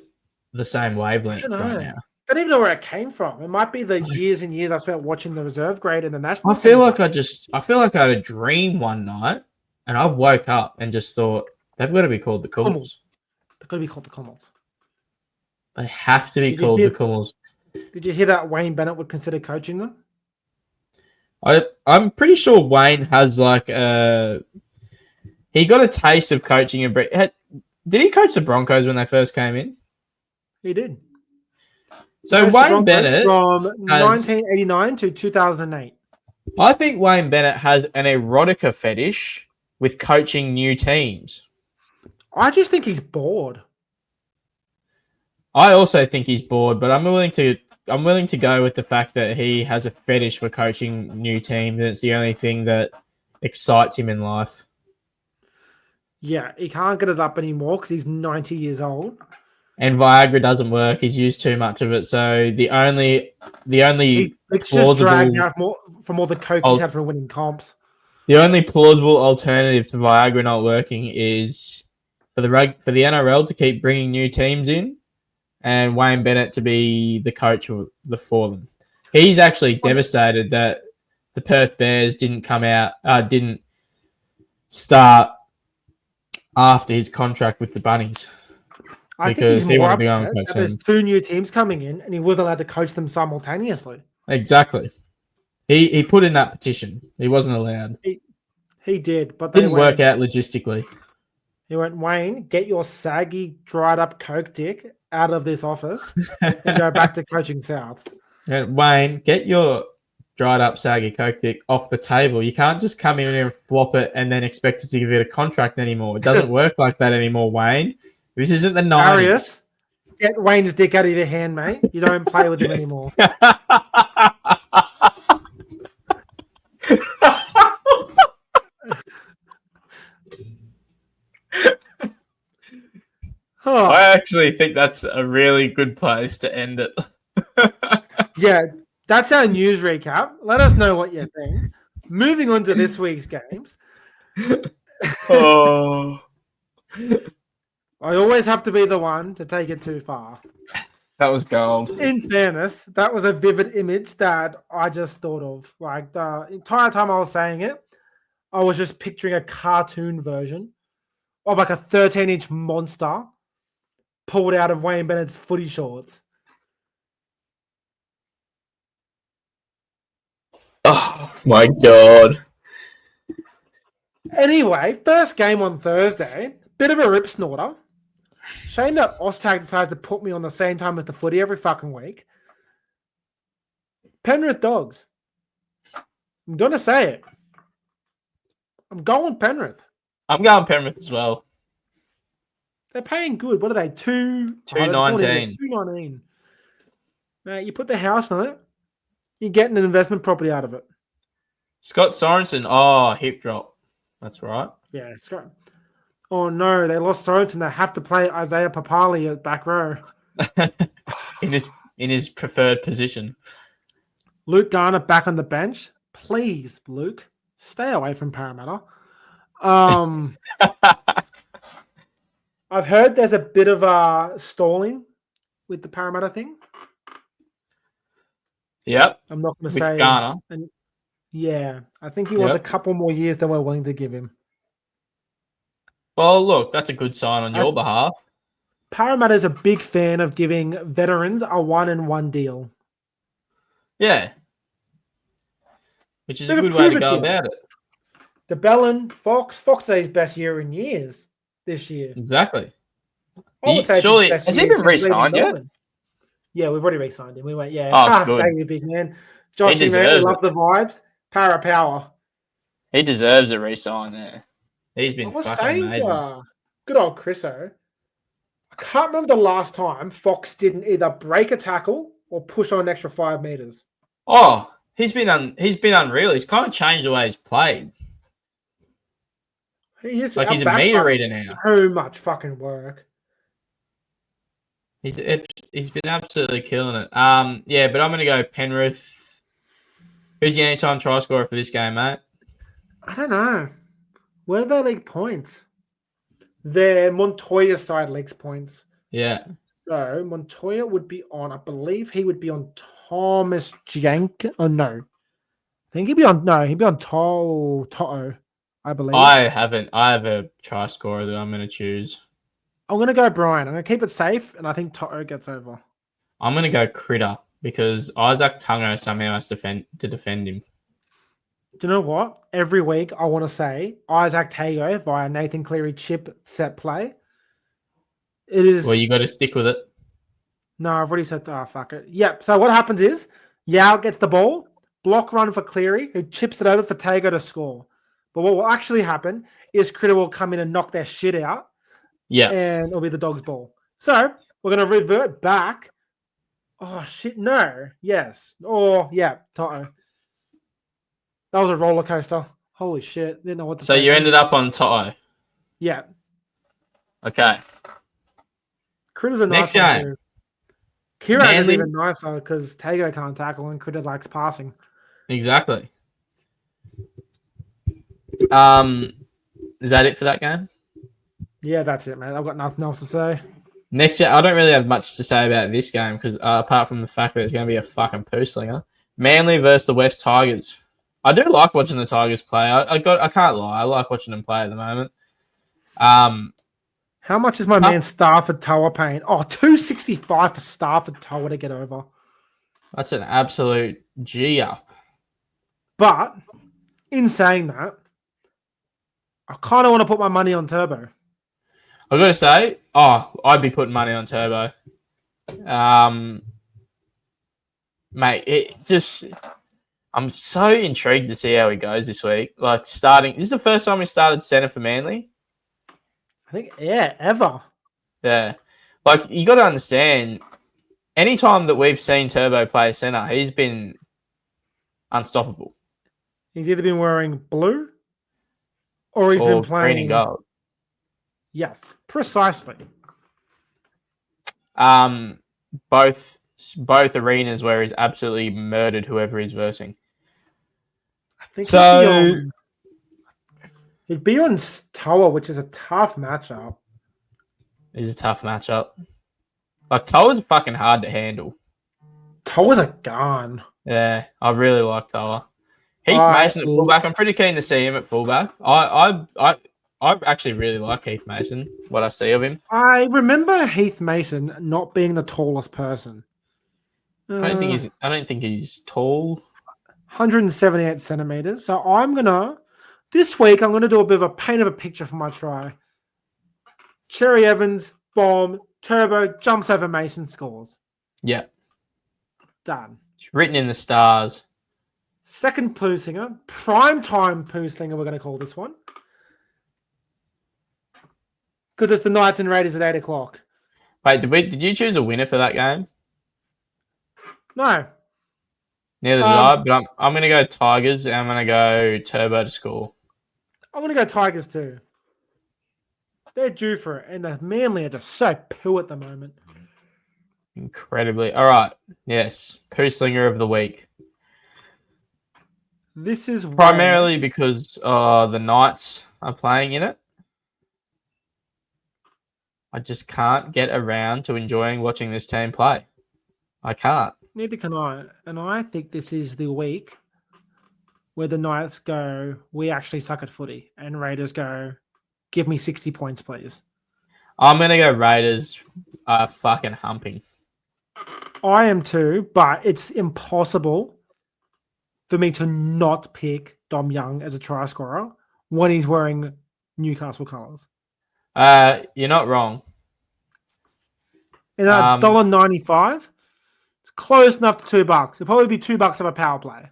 the same I wavelength don't right know. now? I don't even know where it came from. It might be the years and years I spent watching the reserve grade and the national. I feel like I had a dream one night, and I woke up and just thought they've got to be called the Cummels. They're going to be called the Commonwealth. They have to be Did you called hear- the Cummels. Did you hear that Wayne Bennett would consider coaching them? I'm pretty sure Wayne has he got a taste of coaching. Did he coach the Broncos when they first came in? He did. So Coached the Wayne Broncos Bennett from 1989 to 2008. I think Wayne Bennett has an erotica fetish with coaching new teams. I just think he's bored. I also think he's bored, but I'm willing to go with the fact that he has a fetish for coaching new teams, and it's the only thing that excites him in life. Yeah, he can't get it up anymore because he's 90 years old. And Viagra doesn't work. He's used too much of it. So the only It's just dragged out from all the coke he's had from winning comps. The only plausible alternative to Viagra not working is for the NRL to keep bringing new teams in, and Wayne Bennett to be the coach for them. He's actually devastated that the Perth Bears didn't start after his contract with the Bunnies. I think he's more upset that there's 2 new teams coming in and he wasn't allowed to coach them simultaneously. Exactly. He put in that petition. He wasn't allowed. He did, but didn't work out logistically. He went, Wayne, get your saggy, dried up coke dick out of this office and go back to coaching Souths. Wayne, get your dried up saggy coke dick off the table. You can't just come in and flop it and then expect us to give it a contract anymore. It doesn't work like that anymore, Wayne. This isn't the 90s. Darius, get Wayne's dick out of your hand, mate. You don't play with him anymore. I actually think that's a really good place to end it. Yeah, that's our news recap. Let us know what you think. Moving on to this week's games. Oh. I always have to be the one to take it too far. That was gold. In fairness, that was a vivid image that I just thought of. Like the entire time I was saying it, I was just picturing a cartoon version of like a 13-inch monster pulled out of Wayne Bennett's footy shorts. Oh my God. Anyway, first game on Thursday, bit of a rip snorter. Shame that Oztag decides to put me on the same time as the footy every fucking week. Penrith Dogs. I'm going to say it. I'm going Penrith. I'm going Penrith as well. They're paying good. What are they? 219. 219. Mate, you put the house on it, you're getting an investment property out of it. Scott Sorensen. Oh, hip drop. That's right. Yeah, Scott. Oh no, they lost Sorensen. They have to play Isaiah Papali at back row. in his preferred position. Luke Garner back on the bench. Please, Luke, stay away from Parramatta. I've heard there's a bit of stalling with the Parramatta thing. Yep. I'm not going to with say Garner. Yeah, I think he wants a couple more years than we're willing to give him. Well, look, that's a good sign on your behalf. Parramatta is a big fan of giving veterans a 1-and-1 deal. Yeah. Which is a good way to go about it. The Bellin, Fox had his best year in years this year. Exactly. Surely, has he been re-signed yet? Yeah, we've already re-signed him. We went, good. Stay here, big man. Joshy, man, we love the vibes. Para power. He deserves a re-sign there. He's been fucking amazing. Good old Chriso. I can't remember the last time Fox didn't either break a tackle or push on an extra 5 meters. Oh, he's been unreal. He's kind of changed the way he's played. He's a meter reader now. So much fucking work. He's been absolutely killing it. Yeah, but I'm going to go Penrith. Who's the anytime try scorer for this game, mate? I don't know. Where do they league points? Their Montoya side leaks points. Yeah. So Montoya would be on, I believe he would be on Thomas Jank. Oh no. I think he'd be on Toto, I believe. I have a try scorer that I'm gonna choose. I'm gonna go Brian. I'm gonna keep it safe, and I think Toto gets over. I'm gonna go Critter because Isaac Tungo somehow has to defend him. Do you know what? Every week I want to say Isaac Tago via Nathan Cleary chip set play. It is. Well, you got to stick with it. No, I've already said. Oh, fuck it. Yep. So what happens is Yao gets the ball, block run for Cleary, who chips it over for Tago to score. But what will actually happen is Critter will come in and knock their shit out. Yeah. And it'll be the dog's ball. So we're going to revert back. Oh, shit. No. Yes. Or, yeah, Toto. That was a roller coaster. Holy shit. Didn't know what to say. So you ended up on Toto. Yeah. Okay. Critter's a Next nice one game. too. Kira is Manly- even nicer because Tago can't tackle and Critter likes passing. Exactly. Is that it for that game? Yeah, that's it, man. I've got nothing else to say. Next year, I don't really have much to say about this game because apart from the fact that it's going to be a fucking poo slinger. Manly versus the West Tigers. I do like watching the Tigers play. I can't lie. I like watching them play at the moment. How much is my man Stafford Tower paying? Oh, $265 for Stafford Tower to get over. That's an absolute G up. But in saying that, I kind of want to put my money on Turbo. I've got to say, I'd be putting money on Turbo. Mate, I'm so intrigued to see how he goes this week. Like this is the first time he started centre for Manly. I think, yeah, ever. Yeah. Like, you got to understand, anytime that we've seen Turbo play centre, he's been unstoppable. He's either been wearing blue or he's been playing green and gold. Yes, precisely. Both arenas where he's absolutely murdered whoever he's versing. I think So he'd be on Tower, which is a tough matchup. It's a tough matchup. Like, Toa's fucking hard to handle. Tower's a gun. Yeah, I really like Toa. Heath Mason at fullback. I'm pretty keen to see him at fullback. I actually really like Heath Mason. What I see of him. I remember Heath Mason not being the tallest person. I don't think he's tall. 178 centimeters. So this week I'm gonna do a bit of a paint of a picture for my try. Cherry Evans, bomb, Turbo, jumps over Mason, scores. Yeah. Done. It's written in the stars. Second poo singer, prime time poo slinger, we're going to call this one. Because it's the Knights and Raiders at 8 o'clock. Wait, did you choose a winner for that game? No. Neither did I, but I'm going to go Tigers and I'm going to go Turbo to score. I'm going to go Tigers too. They're due for it, and the Manly are just so poo at the moment. Incredibly. All right. Yes. Poo slinger of the week. This is primarily because the Knights are playing in it. I just can't get around to enjoying watching this team play. I can't. Neither can I. And I think this is the week where the Knights go, we actually suck at footy. And Raiders go, give me 60 points, please. I'm going to go Raiders fucking humping. I am too, but it's impossible for me to not pick Dom Young as a try scorer when he's wearing Newcastle colours. You're not wrong. And at $1.95, it's close enough to $2. It'll probably be $2 of a power play.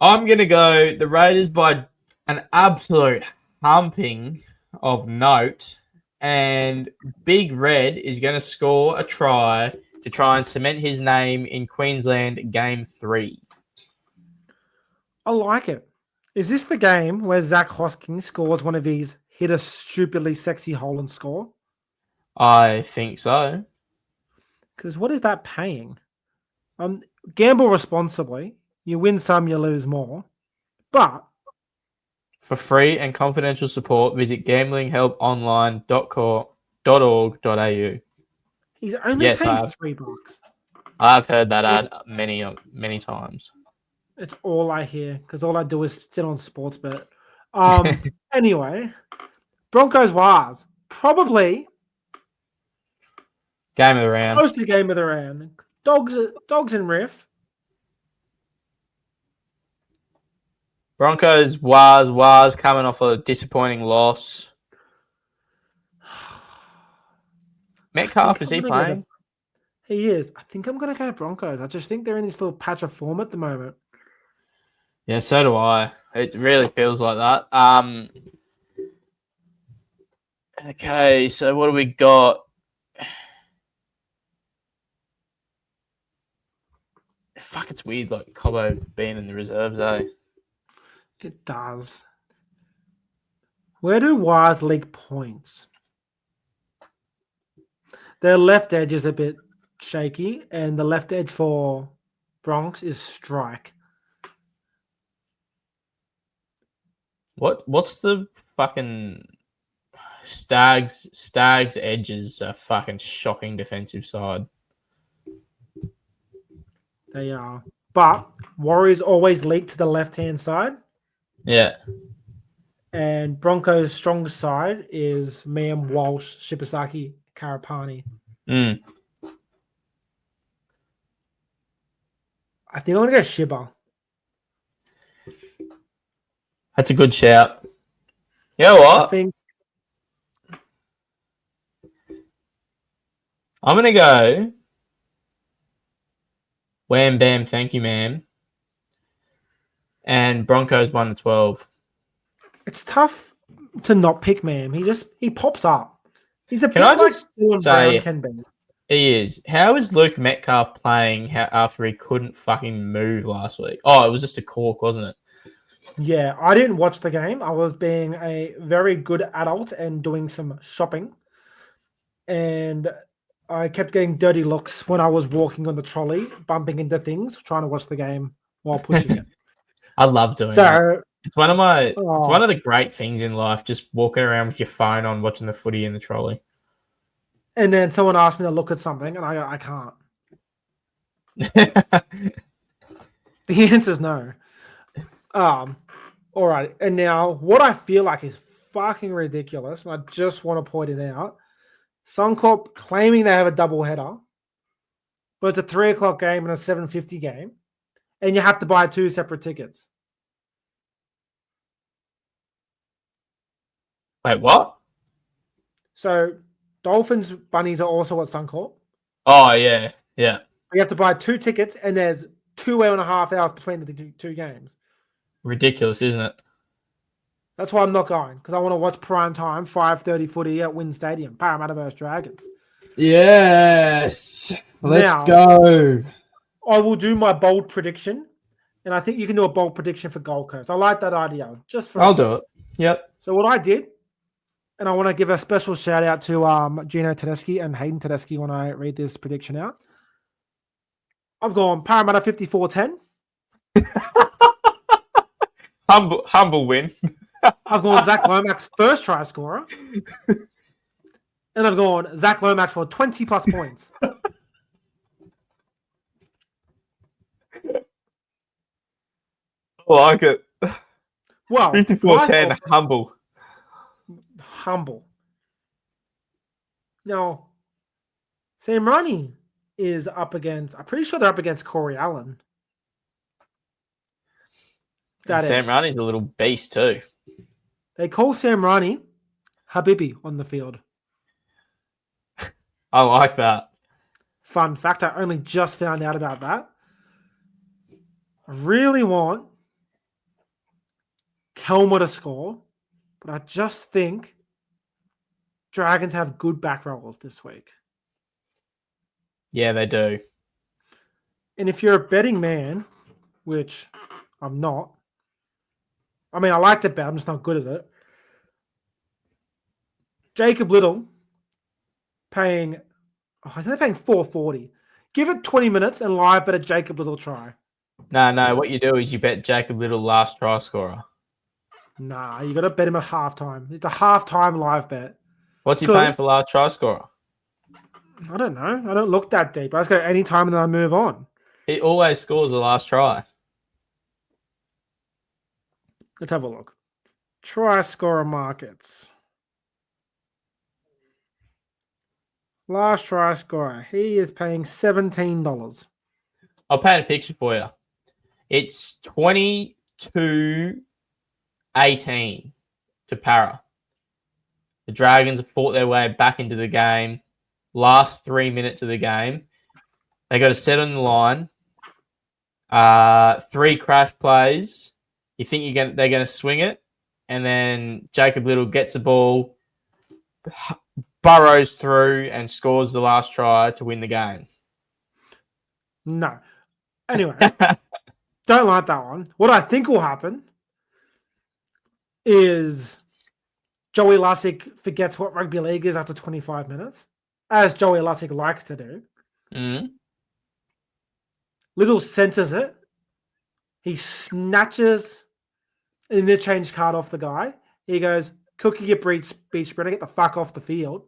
I'm going to go the Raiders by an absolute humping of note. And Big Red is going to score a try to try and cement his name in Queensland Game 3. I like it. Is this the game where Zach Hoskins scores one of these hit a stupidly sexy hole and score? I think so. Because what is that paying? Gamble responsibly. You win some, you lose more. But For free and confidential support, visit gamblinghelponline.org.au. He's only Yes, paying I have. $3. I've heard that ad many times. It's all I hear because all I do is sit on sports bet. Anyway, Broncos Wars probably Game of the round. close to game of the round. Dogs and Riff. Broncos was coming off a disappointing loss. Metcalf, is he playing? He is. I think I'm going to go Broncos. I just think they're in this little patch of form at the moment. Yeah, so do I. It really feels like that. Okay, so what do we got? Fuck, it's weird, like Cobbo being in the reserves, eh? It does. Where do Wires leak points? Their left edge is a bit shaky, and the left edge for Bronx is strike. What's the fucking Stags edges a fucking shocking defensive side. They are. But Warriors always leak to the left-hand side. Yeah. And Broncos' strongest side is Mam, Walsh, Shibasaki, Karapani. Mm. I think I'm going to go Shiba. That's a good shout. You know what? I think I'm going to go Wham Bam, thank you, ma'am. And Broncos 1-12. it's tough to not pick Mam. He pops up. He's a bit I like just Dylan say- Brown can be. He is. How is Luke Metcalf playing after he couldn't fucking move last week? Oh, it was just a cork, wasn't it? Yeah, I didn't watch the game. I was being a very good adult and doing some shopping. And I kept getting dirty looks when I was walking on the trolley, bumping into things, trying to watch the game while pushing it. I love doing that. So It's one of my. Oh. It's one of the great things in life. Just walking around with your phone on, watching the footy in the trolley. and then someone asked me to look at something, and I go, I can't. The answer is no. All right. And now what I feel like is fucking ridiculous, and I just want to point it out. Suncorp claiming they have a double header, but it's a 3:00 game and a 7:50 game, and you have to buy 2 separate tickets. Wait, what? So Dolphins bunnies are also at Suncorp. Oh yeah, yeah. You have to buy 2 tickets, and there's 2.5 hours between the two games. Ridiculous, isn't it? That's why I'm not going, because I want to watch prime time 5:30 footy at Wynn Stadium, Parramatta vs Dragons. Yes. Let's Now- go. I will do my bold prediction, and I think you can do a bold prediction for Gold Coast. I like that idea. Just for I'll us. do it. Yep. So what I did, and I want to give a special shout out to Gino Tedeschi and Hayden Tedeschi when I read this prediction out. I've gone Parramatta 54-10. Humble win. I've gone Zach Lomax first try scorer. And I've gone Zach Lomax for 20 plus points. I like it. Well, 54-10, my- humble. Now, Sam Ronnie is up against, I'm pretty sure they're up against Corey Allen. And Sam edge. Ronnie's a little beast too. They call Sam Ronnie Habibi on the field. I like that. Fun fact, I only just found out about that. I really want Kelmer to score, but I just think Dragons have good back rollers this week. Yeah, they do. And if you're a betting man, which I'm not, I mean, I like to bet, I'm just not good at it. Jacob Little paying, I think they're paying $4.40. Give it 20 minutes and live bet a Jacob Little try. No. What you do is you bet Jacob Little last try scorer. Nah, you got to bet him at halftime. It's a halftime live bet. What's he paying for last try scorer? I don't know. I don't look that deep. I just go any time and then I move on. He always scores the last try. Let's have a look. Try scorer markets. Last try scorer. He is paying $17. I'll paint a picture for you. It's 22-18 to Para. The Dragons have fought their way back into the game. Last 3 minutes of the game. They got a set on the line. 3 crash plays. You think they're going to swing it. And then Jacob Little gets the ball, burrows through and scores the last try to win the game. No. Anyway, don't like that one. What I think will happen is Joey Lussick forgets what rugby league is after 25 minutes, as Joey Lussick likes to do. Mm. Little centers it. He snatches an interchange card off the guy. He goes, Cookie, you beach sprinter, get the fuck off the field.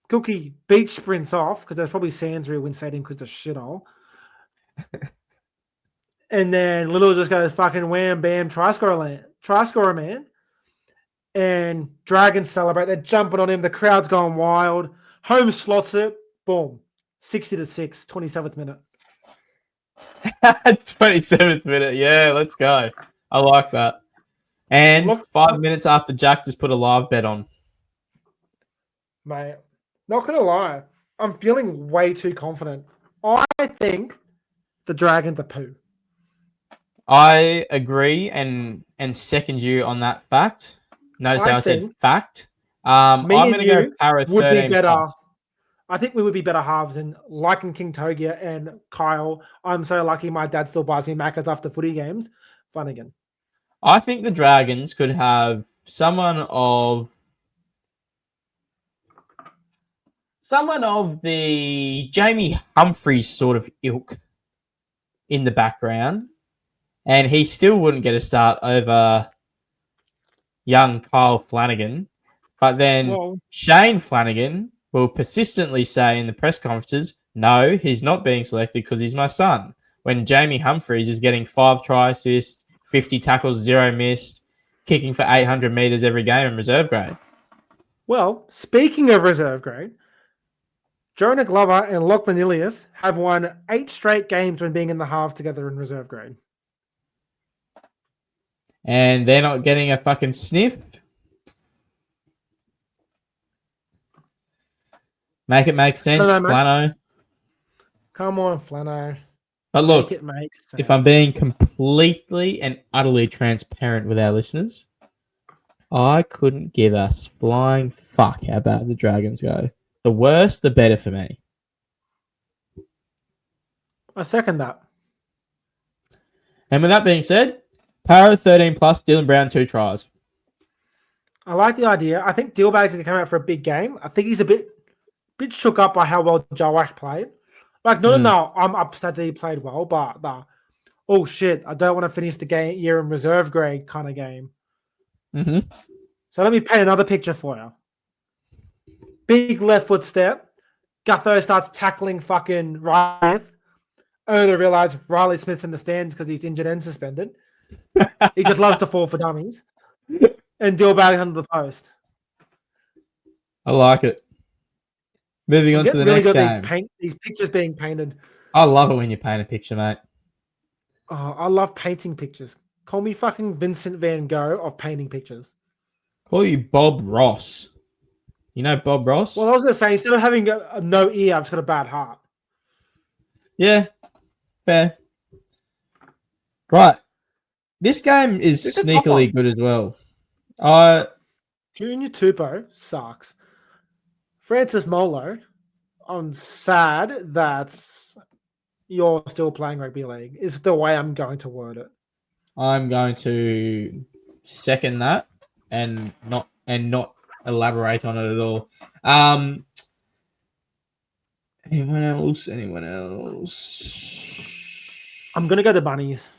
Cookie beach sprints off because there's probably Sainsbury in stadium because it's a shithole. And then Little just goes fucking wham, bam, try scorer, man. And Dragons celebrate. They're jumping on him. The crowd's going wild. Holmes slots it. Boom. 60-6, 27th minute. 27th minute. Yeah, let's go. I like that. And 5 minutes after Jack just put a live bet on. Mate, not going to lie. I'm feeling way too confident. I think the Dragons are poo. I agree and second you on that fact. Notice how I said fact. I'm going to go Para 13 plus. I think we would be better halves than liking King Togia and Kyle. I'm so lucky my dad still buys me Maccas after footy games. Flanagan. I think the Dragons could have someone of the Jamie Humphries sort of ilk in the background, and he still wouldn't get a start over young Kyle Flanagan. But then Shane Flanagan will persistently say in the press conferences, no, he's not being selected because he's my son. When Jamie Humphries is getting 5 try assists, 50 tackles, 0 missed, kicking for 800 metres every game in reserve grade. Well, speaking of reserve grade, Jonah Glover and Lachlan Ilias have won 8 straight games when being in the halves together in reserve grade. And they're not getting a fucking sniff. Make it make sense, Flano. Come on, Flano. But look, if I'm being completely and utterly transparent with our listeners, I couldn't give a flying fuck how bad the Dragons go. The worse, the better for me. I second that. And with that being said, Para 13 plus, Dylan Brown 2 tries. I like the idea. I think Dillbag's going to come out for a big game. I think he's a bit shook up by how well Joash played. Like, no, I'm upset that he played well, but oh shit, I don't want to finish the year in reserve grade kind of game. Mm-hmm. So let me paint another picture for you. Big left foot step. Gutho starts tackling fucking Riley. Only to realize Riley Smith's in the stands because he's injured and suspended. He just loves to fall for dummies. And Dillbag's under the post. I like it. Moving on to the next game. These pictures being painted. I love it when you paint a picture, mate. Oh, I love painting pictures. Call me fucking Vincent Van Gogh of painting pictures. Call you Bob Ross. You know Bob Ross? Well, I was going to say, instead of having a no ear, I've just got a bad heart. Yeah, fair. Right. This game is sneakily good as well. Junior Tupou sucks. Francis Molo, I'm sad that you're still playing rugby league, is the way I'm going to word it. I'm going to second that and not elaborate on it at all. Anyone else? I'm going to go the Bunnies.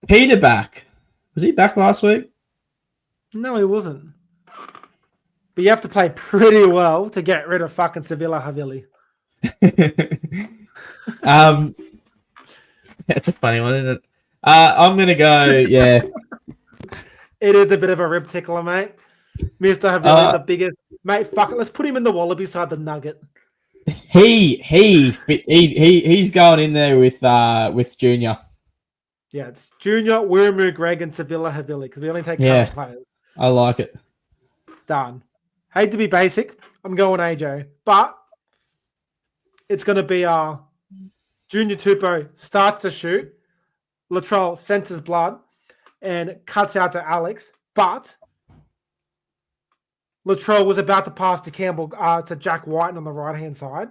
Peter back. Was he back last week? No, he wasn't. But you have to play pretty well to get rid of fucking Sevilla Havili. That's a funny one, isn't it? I'm gonna go. Yeah, It is a bit of a rib tickler, mate. Mr. Havili, the biggest mate. Fuck it, let's put him in the Wallaby side, the Nugget. He's going in there with Junior. Yeah, it's Junior, Wiramu, Greg, and Sevilla Havili because we only take current players. I like it. Done. Hate to be basic. I'm going AJ, but it's going to be Junior Tupou starts to shoot. Latrell senses blood and cuts out to Alex, but Latrell was about to pass to Campbell to Jack White on the right-hand side.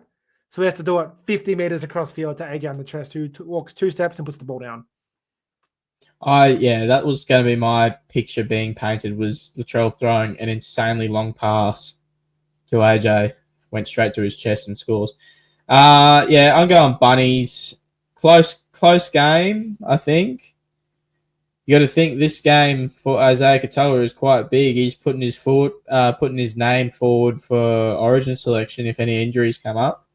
So he has to do it 50 meters across field to AJ on the chest, who walks 2 steps and puts the ball down. That was going to be my picture being painted, was Latrell throwing an insanely long pass to AJ, went straight to his chest and scores. I'm going Bunnies. Close game, I think. You got to think this game for Isaiah Katoa is quite big. He's putting his name forward for Origin selection if any injuries come up.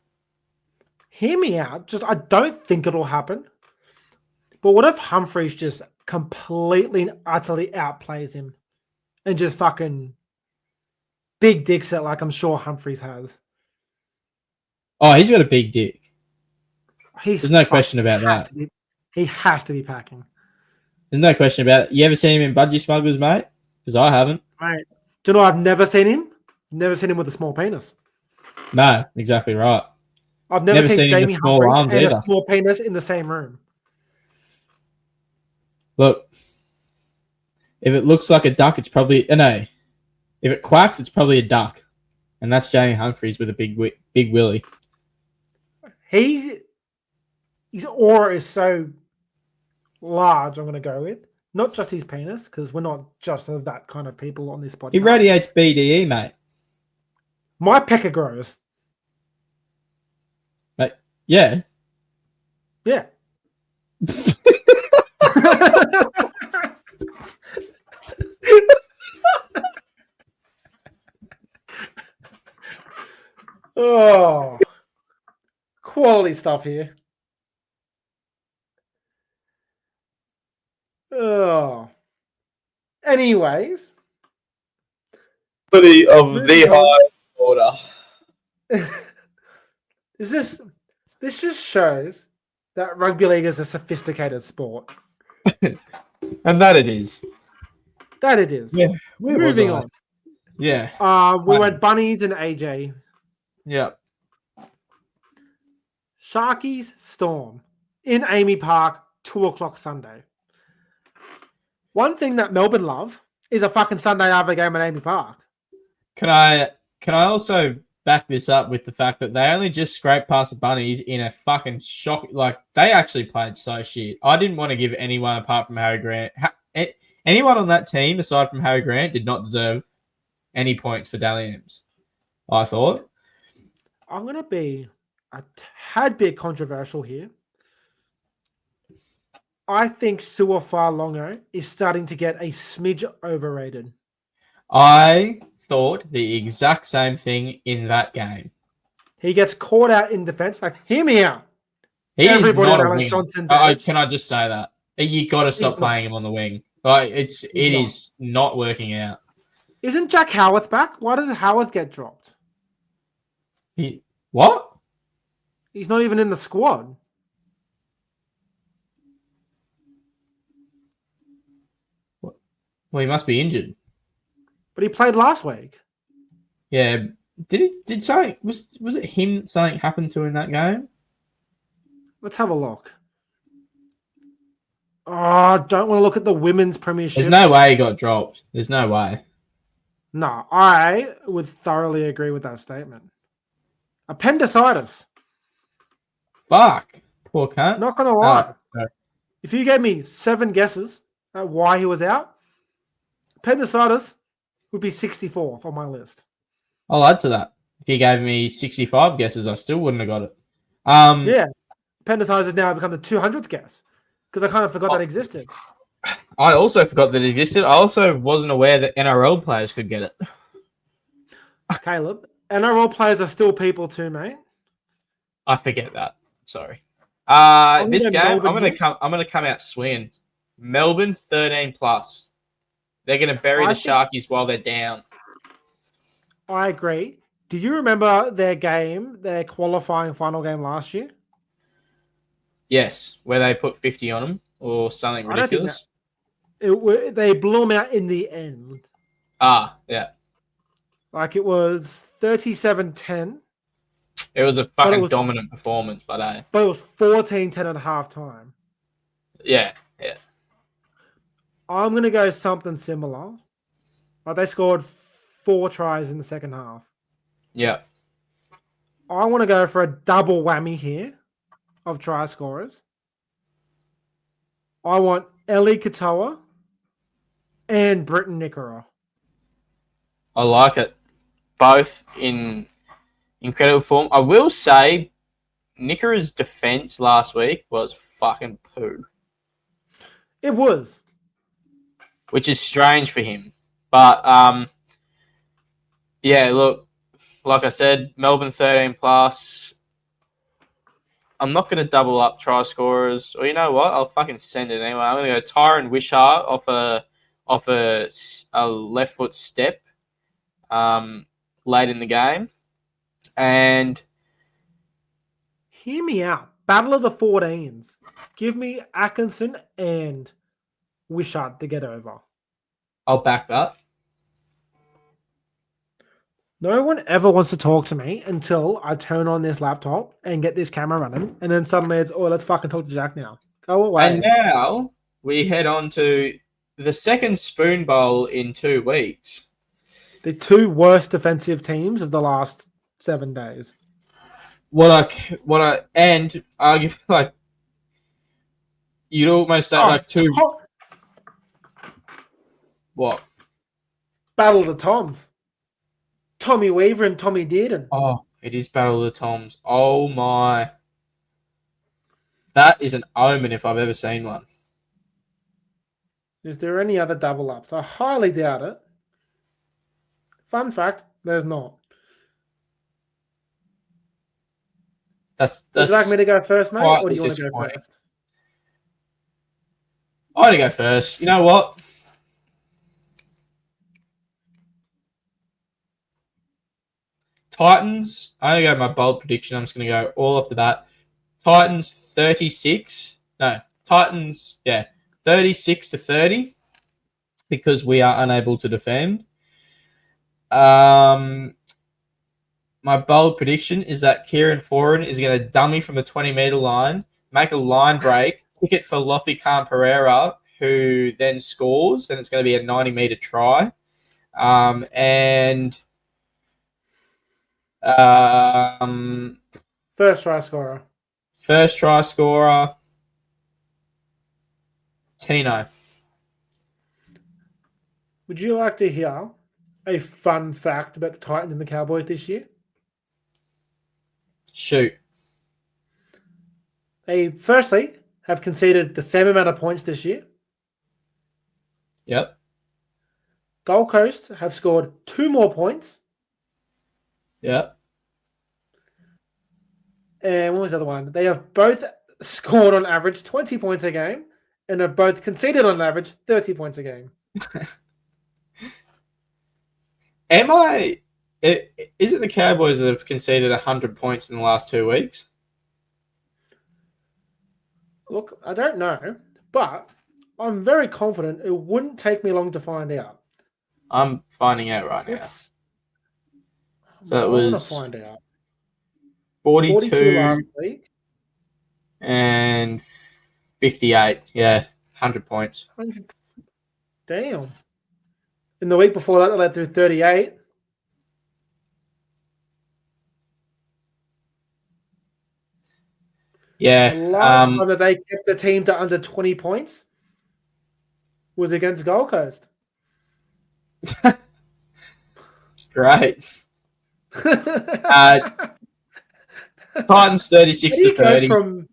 Hear me out. I don't think it'll happen. But what if Humphreys just completely and utterly outplays him and just fucking big dicks it like I'm sure Humphreys has? Oh, he's got a big dick. There's no question about that. He has to be packing. There's no question about it. You ever seen him in Budgy Smugglers, mate? Because I haven't. Mate, do you know I've never seen him? Never seen him with a small penis. No, exactly right. I've never seen Jamie Humphreys and either. a small penis in the same room. Look, if it looks like a duck, it's probably no. If it quacks, it's probably a duck, and that's Jamie Humphreys with a big willy. His aura is so large. I'm going to go with not just his penis, because we're not just that kind of people on this podcast. He radiates BDE, mate. My pecker grows. Mate, yeah. Yeah. Oh, quality stuff here. Oh. Anyways. Of the high order. This just shows that rugby league is a sophisticated sport. And that it is. That it is. Yeah. Moving on. Yeah. We went Bunnies and AJ. Yeah. Sharkies Storm in Amy Park, 2:00 Sunday. One thing that Melbourne love is a fucking Sunday Arvo game at Amy Park. Can I also back this up with the fact that they only just scraped past the Bunnies in a fucking shock? Like, they actually played so shit. I didn't want to give anyone apart from Harry Grant. Anyone on that team aside from Harry Grant did not deserve any points for Dally M's, I thought. I'm going to be a tad bit controversial here. I think Suafa-Longo is starting to get a smidge overrated. I thought the exact same thing in that game. He gets caught out in defense. Like, hear me out. Everybody on Alex Alex Johnson. Can I just say that? You got to stop playing him on the wing. Like, it is not working out. Isn't Jack Howarth back? Why did Howarth get dropped? What? He's not even in the squad. Well, he must be injured. But he played last week. Yeah. Did something was it him something happened to in that game? Let's have a look. Oh, I don't want to look at the women's premiership. There's no way he got dropped. There's no way. No, I would thoroughly agree with that statement. Appendicitis. Fuck. Poor cunt. Not going to lie. No. If you gave me 7 guesses at why he was out, appendicitis would be 64th on my list. I'll add to that. If you gave me 65 guesses, I still wouldn't have got it. Yeah. Appendicitis has now become the 200th guess because I kind of forgot that existed. I also forgot that it existed. I also wasn't aware that NRL players could get it. Caleb, NRL players are still people too, mate. I forget that. Sorry. I'm This gonna game, Melbourne I'm gonna here. come out swinging. Melbourne 13+. They're gonna bury I the think- Sharkies while they're down. I agree. Do you remember their qualifying final game last year? Yes, where they put 50 on them or something I don't think ridiculous. They blew them out in the end. Yeah. Like it was 37-10, It was a But it fucking was- dominant performance, but but it was 14-10 at halftime. yeah. I'm going to go something similar. Like they scored 4 tries in the second half. Yeah. I want to go for a double whammy here of try scorers. I want Ellie Katoa and Britton Nickera. I like it. Both in incredible form. I will say Nickera's defense last week was fucking poo, It was. which is strange for him. But yeah, look, like I said, Melbourne 13+. I'm not going to double up try scorers. Or you know what? I'll fucking send it anyway. I'm going to go Tyron Wishart off a left foot step late in the game. And Hear me out. Battle of the 14s. Give me Atkinson and Wishart to get over. I'll back that. No one ever wants to talk to me until I turn on this laptop and get this camera running, and then suddenly it's, oh, let's fucking talk to Jack now. Go away. And now we head on to the second Spoon Bowl in 2 weeks. The 2 worst defensive teams of the last 7 days. And argue like you'd almost say like two. What? Battle of the Toms. Tommy Weaver and Tommy Dearden. Oh, it is Battle of the Toms. Oh my. That is an omen if I've ever seen one. Is there any other double ups? I highly doubt it. Fun fact, there's not. That's Would you like me to go first, mate? quite Or do you want to go disappointing. first? I'm going to go first. You know what? Titans. I'm going to go my bold prediction. I'm just going to go all off the bat. Titans 36. No, Titans, 36-30 because we are unable to defend. My bold prediction is that Kieran Foran is going to dummy from the 20-meter line, make a line break, kick it for Lofty Khan Pereira, who then scores, and it's going to be a 90-meter try. First try scorer. First try scorer, Tino. Would you like to hear a fun fact about the Titans and the Cowboys this year? Shoot. They firstly have conceded the same amount of points this year. Yep. Gold Coast have scored 2 more points. Yep. And what was the other one? They have both scored on average 20 points a game and have both conceded on average 30 points a game. Is it the Cowboys that have conceded 100 points in the last 2 weeks? Look, I don't know, but I'm very confident it wouldn't take me long to find out. I'm finding out right now. So it I wanna was find out. 42 last week. and 58. Yeah, 100 points. 100. Damn. In the week before that, they led through 38. Yeah. The last time that they kept the team to under 20 points was against Gold Coast. Great. Titans 36-30.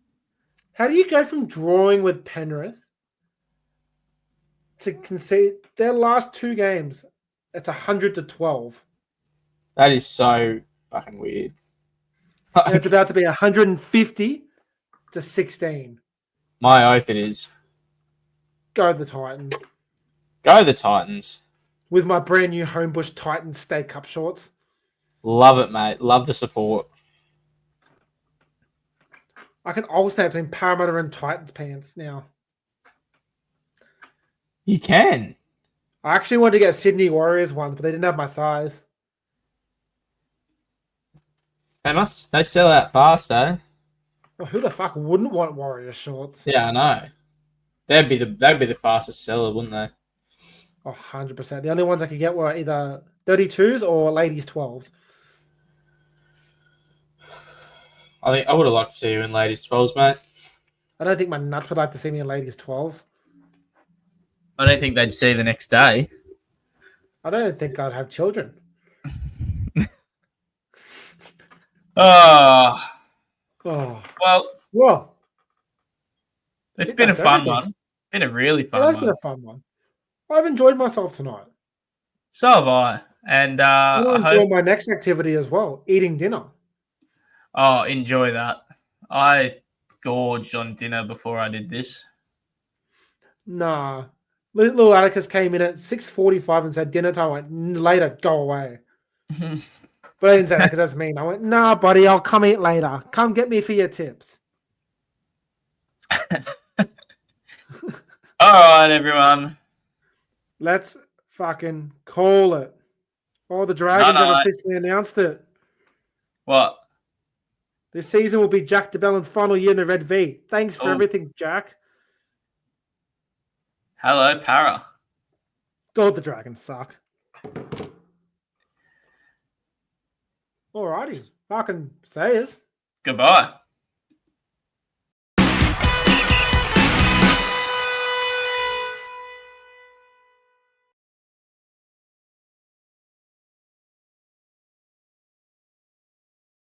How do you go from drawing with Penrith to concede their last 2 games. It's 100-12. That is so fucking weird. And it's about to be 150-16. My oath it is. Go the Titans. Go the Titans. With my brand new Homebush Titans State Cup shorts. Love it, mate. Love the support. I can alternate between Parramatta and Titans pants now. You can. I actually wanted to get Sydney Warriors ones, but they didn't have my size. They sell out fast, eh? Well, who the fuck wouldn't want Warriors shorts? Yeah, I know. They'd be the fastest seller, wouldn't they? Oh, 100%. The only ones I could get were either 32s or ladies 12s. I think I would have liked to see you in ladies 12s, mate. I don't think my nuts would like to see me in ladies 12s. I don't think they'd see the next day. I don't think I'd have children. Oh, Oh, well, I it's think been a that's fun everything. one. Been a really It fun has one. been a fun one. I've enjoyed myself tonight. So have I. And I'm I going to enjoy hope. my next activity as well, eating dinner. Oh, enjoy that. I gorged on dinner before I did this. Nah. Little Atticus came in at 6:45 and said, dinner time. I went, later, go away. But I didn't say that because that's mean. I went, nah, buddy, I'll come eat later. Come get me for your tips. All right, everyone. Let's fucking call it. Oh, the Dragons have Night-night. officially announced it. What? This season will be Jack DeBellin's final year in the Red V. Thanks for Oh. everything, Jack. Hello, Para. God, the Dragons suck. Alrighty. Fucking say us. Goodbye.